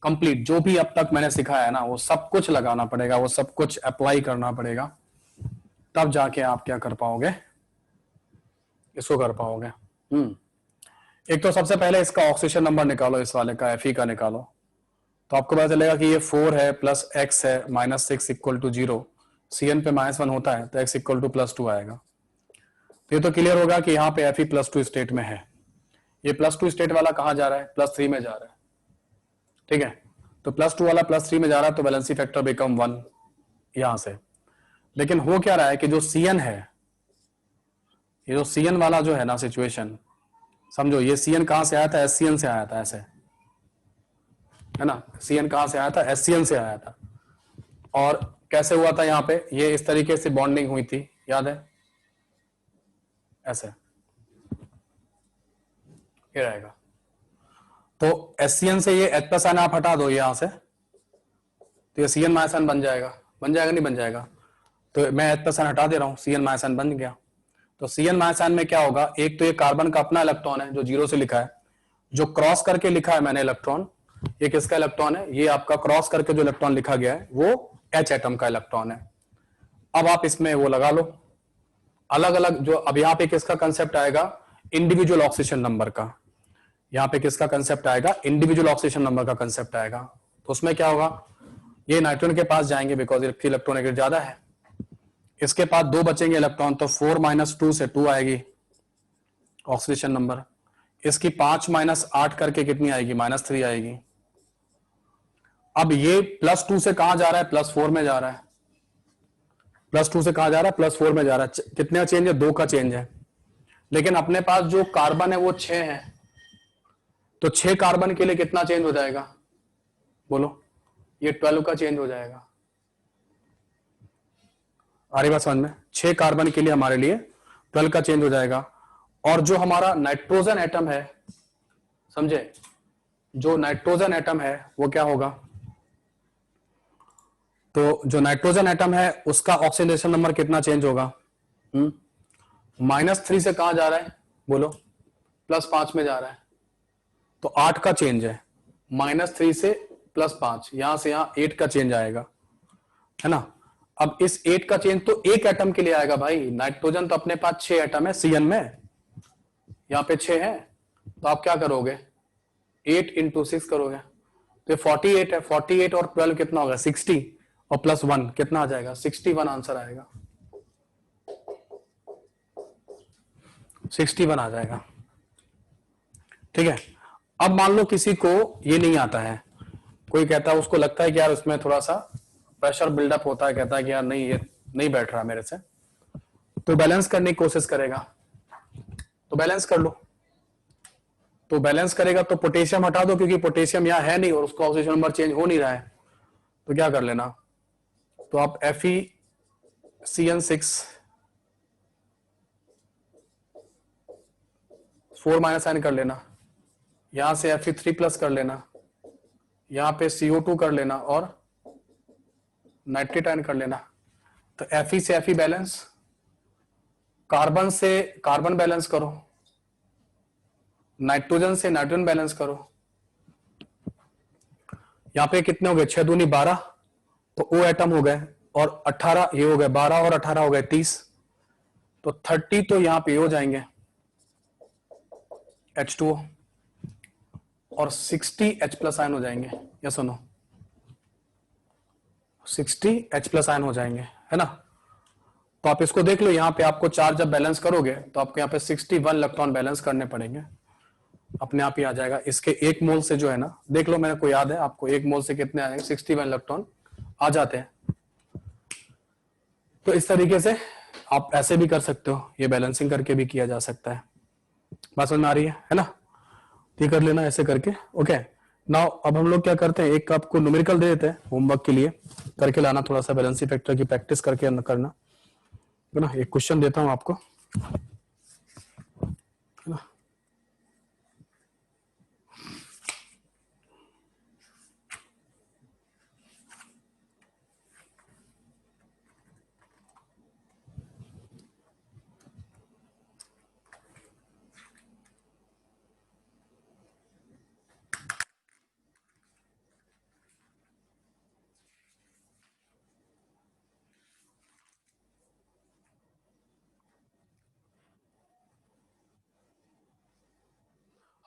कंप्लीट जो भी अब तक मैंने सिखाया है ना वो सब कुछ लगाना पड़ेगा, वो सब कुछ अप्लाई करना पड़ेगा, तब जाके आप क्या कर पाओगे, इसको कर पाओगे। एक तो सबसे पहले इसका ऑक्सीजन नंबर निकालो, इस वाले का Fe का निकालो। तो आपको पता चलेगा कि ये 4 है प्लस x है माइनस 6 इक्वल टू 0। Cn पे -1 होता है तो x इक्वल टू +2 आएगा। तो ये तो क्लियर होगा कि यहाँ पे Fe +2 स्टेट में है। ये +2 स्टेट वाला कहाँ जा रहा है? +3 में जा रहा है। ठीक है, तो +2 वाला +3 में जा रहा है तो वैलेंसी फैक्टर बिकम 1 यहां से। लेकिन हो क्या रहा है कि जो Cn है, ये जो Cn वाला जो है ना सिचुएशन, समझो ये Cn कहां से आया था? SCN से आया था, ऐसे है ना। Cn कहां से आया था? SCN से आया था। और कैसे हुआ था? यहाँ पे ये इस तरीके से बॉन्डिंग हुई थी, याद है? ऐसे ये रहेगा। तो SCN से ये H+ आयन आप हटा दो यहां से, तो ये Cn -n बन जाएगा। बन जाएगा नहीं बन जाएगा? तो मैं H+ आयन हटा दे रहा हूं, Cn -n बन गया। तो Cn -n में क्या होगा? एक तो ये कार्बन का अपना इलेक्ट्रॉन है जो 0 से लिखा है, जो क्रॉस करके लिखा है मैंने इलेक्ट्रॉन, ये किसका इलेक्ट्रॉन है? ये आपका क्रॉस करके जो इलेक्ट्रॉन लिखा गया है वो H एटम का इलेक्ट्रॉन है। अब आप इसमें वो लगा लो अलग अलग, जो अब यहाँ पे किसका कंसेप्ट आएगा? इंडिविजुअल ऑक्सीजन नंबर का। यहाँ पे किसका कंसेप्ट आएगा? इंडिविजुअल ऑक्सीजन नंबर का कंसेप्ट आएगा। तो उसमें क्या होगा? ये नाइट्रोजन के पास जाएंगे बिकॉज इसकी इलेक्ट्रॉन ज्यादा है, इसके पास 2 बचेंगे इलेक्ट्रॉन, तो 4 - 2 से 2 आएगी ऑक्सीडेशन नंबर। इसकी 5 - 8 करके कितनी आएगी? -3 आएगी। अब ये +2 से कहां जा रहा है? +4 में जा रहा है। +2 से कहां जा रहा है? +4 में जा रहा है। कितने का चेंज है? 2 का चेंज है। लेकिन अपने पास जो कार्बन है वो 6 है, तो 6 कार्बन के लिए कितना चेंज हो जाएगा? बोलो, ये 12 का चेंज हो जाएगा। आ रही बात समझ में? 6 कार्बन के लिए हमारे लिए 12 का चेंज हो जाएगा। और जो हमारा नाइट्रोजन एटम है, समझे, जो नाइट्रोजन एटम है वो क्या होगा? तो जो नाइट्रोजन एटम है उसका ऑक्सीडेशन नंबर कितना चेंज होगा? -3 से कहां जा रहा है? बोलो, +5 में जा रहा है। तो 8 का चेंज है, -3 से +5, यहां से यहां 8 का चेंज आएगा, है ना। अब इस 8 का चेंज तो एक एटम के लिए आएगा भाई। नाइट्रोजन तो अपने पास 6 एटम है Cn में, यहां पे 6 है, तो आप क्या करोगे? 8 × 6 करोगे तो 48 है। 48 और 12 कितना होगा? 60, और +1 कितना आ जाएगा? 61 आंसर आएगा। 61 आ जाएगा। ठीक है। अब मान लो किसी को ये नहीं आता है, कोई कहता है, उसको लगता है कि यार उसमें थोड़ा सा प्रेशर बिल्डअप होता है, कहता है कि यार नहीं, ये नहीं बैठ रहा मेरे से, तो बैलेंस करने की कोशिश करेगा, तो बैलेंस कर लो। तो बैलेंस करेगा तो पोटेशियम हटा दो, क्योंकि पोटेशियम यहां है नहीं और उसका ऑक्सीजन नंबर चेंज हो नहीं रहा है, तो क्या कर लेना? तो आप FeCN6 4 - आयन कर लेना, यहां से Fe3+ कर लेना, यहां पे CO2 कर लेना और नाइट्रेट आयन कर लेना। तो Fe से Fe बैलेंस, कार्बन से कार्बन बैलेंस करो, नाइट्रोजन से नाइट्रोजन बैलेंस करो। यहां पे कितने हो गए? 6 दूनी 12, तो O एटम हो गए, और 18 ये हो गए, 12 और 18 हो गए 30, तो 30 तो यहां पे हो जाएंगे H2O, और 60 H+ आयन हो जाएंगे। या सुनो, 60 H+ आयन हो जाएंगे, है ना। तो आप इसको देख लो, यहां पे आपको 4 जब बैलेंस करोगे तो आपको यहाँ पे 61 इलेक्ट्रॉन बैलेंस करने पड़ेंगे, अपने आप ही आ जाएगा। इसके 1 मोल से जो है ना, देख लो, मेरे को याद है आपको, 1 मोल से कितने आएंगे? 61 इलेक्ट्रॉन आ जाते हैं। तो इस तरीके से आप ऐसे भी कर सकते हो, ये बैलेंसिंग करके भी किया जा सकता है। बात समझ में आ रही है ना। ये कर लेना ऐसे करके। ओके, नाउ अब हम लोग क्या करते हैं, एक आपको न्यूमेरिकल दे देते हैं होमवर्क के लिए, करके लाना, थोड़ा सा बैलेंसिंग फैक्टर की प्रैक्टिस करके करना, है ना। एक क्वेश्चन देता हूं आपको, है ना।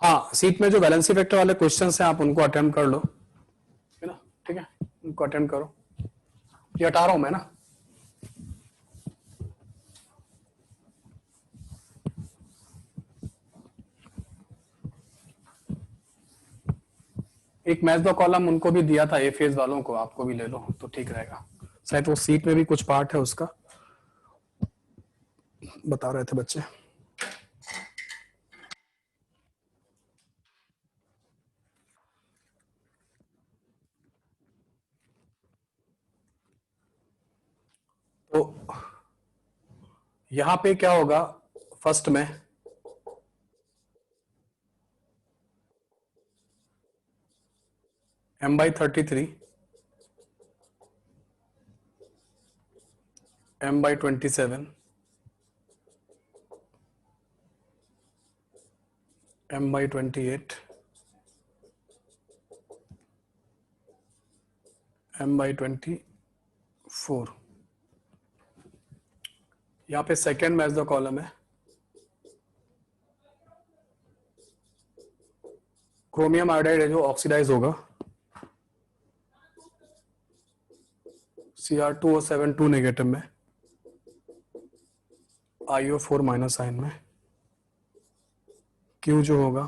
हाँ, सीट में जो बैलेंसी फैक्टर वाले क्वेश्चन हैं आप उनको अटेम्प्ट कर लो, को अटेंड करो। ये हटा रहा हूं मैं ना। एक मैच द कॉलम उनको भी दिया था, ए फेज वालों को, आपको भी ले लो तो ठीक रहेगा। शायद वो सीट में भी कुछ पार्ट है उसका, बता रहे थे बच्चे। तो यहां पे क्या होगा, फर्स्ट में m/33 m/27 m/28 m/24। यहां पे सेकेंड मैच द कॉलम है, क्रोमियम आयोडाइड है जो ऑक्सीडाइज होगा, Cr2O7 नेगेटिव में, IO4 माइनस आयन में, Q जो होगा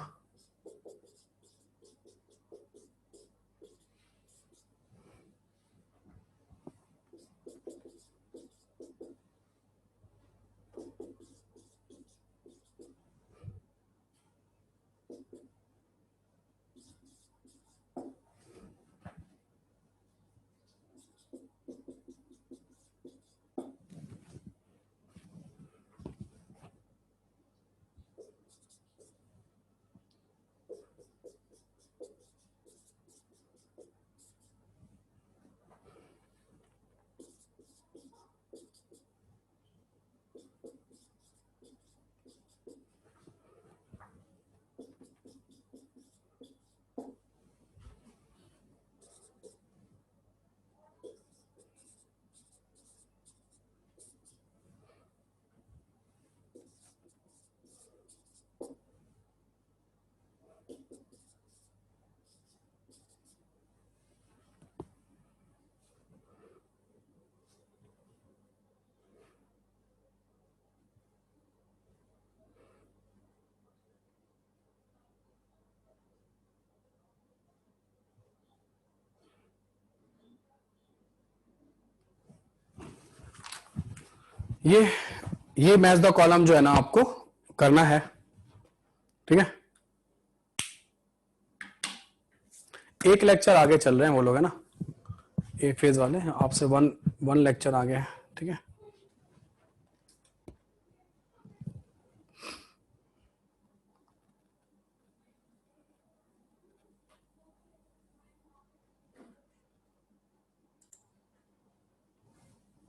ये मैच द कॉलम जो है ना आपको करना है, ठीक है। एक लेक्चर आगे चल रहे हैं वो लोग, है ना, ए फेज वाले आपसे वन लेक्चर आगे है, ठीक है।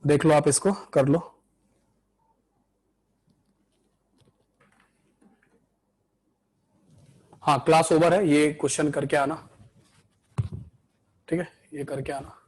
देख लो, आप इसको कर लो। हाँ, क्लास ओवर है, ये क्वेश्चन करके आना, ठीक है, ये करके आना।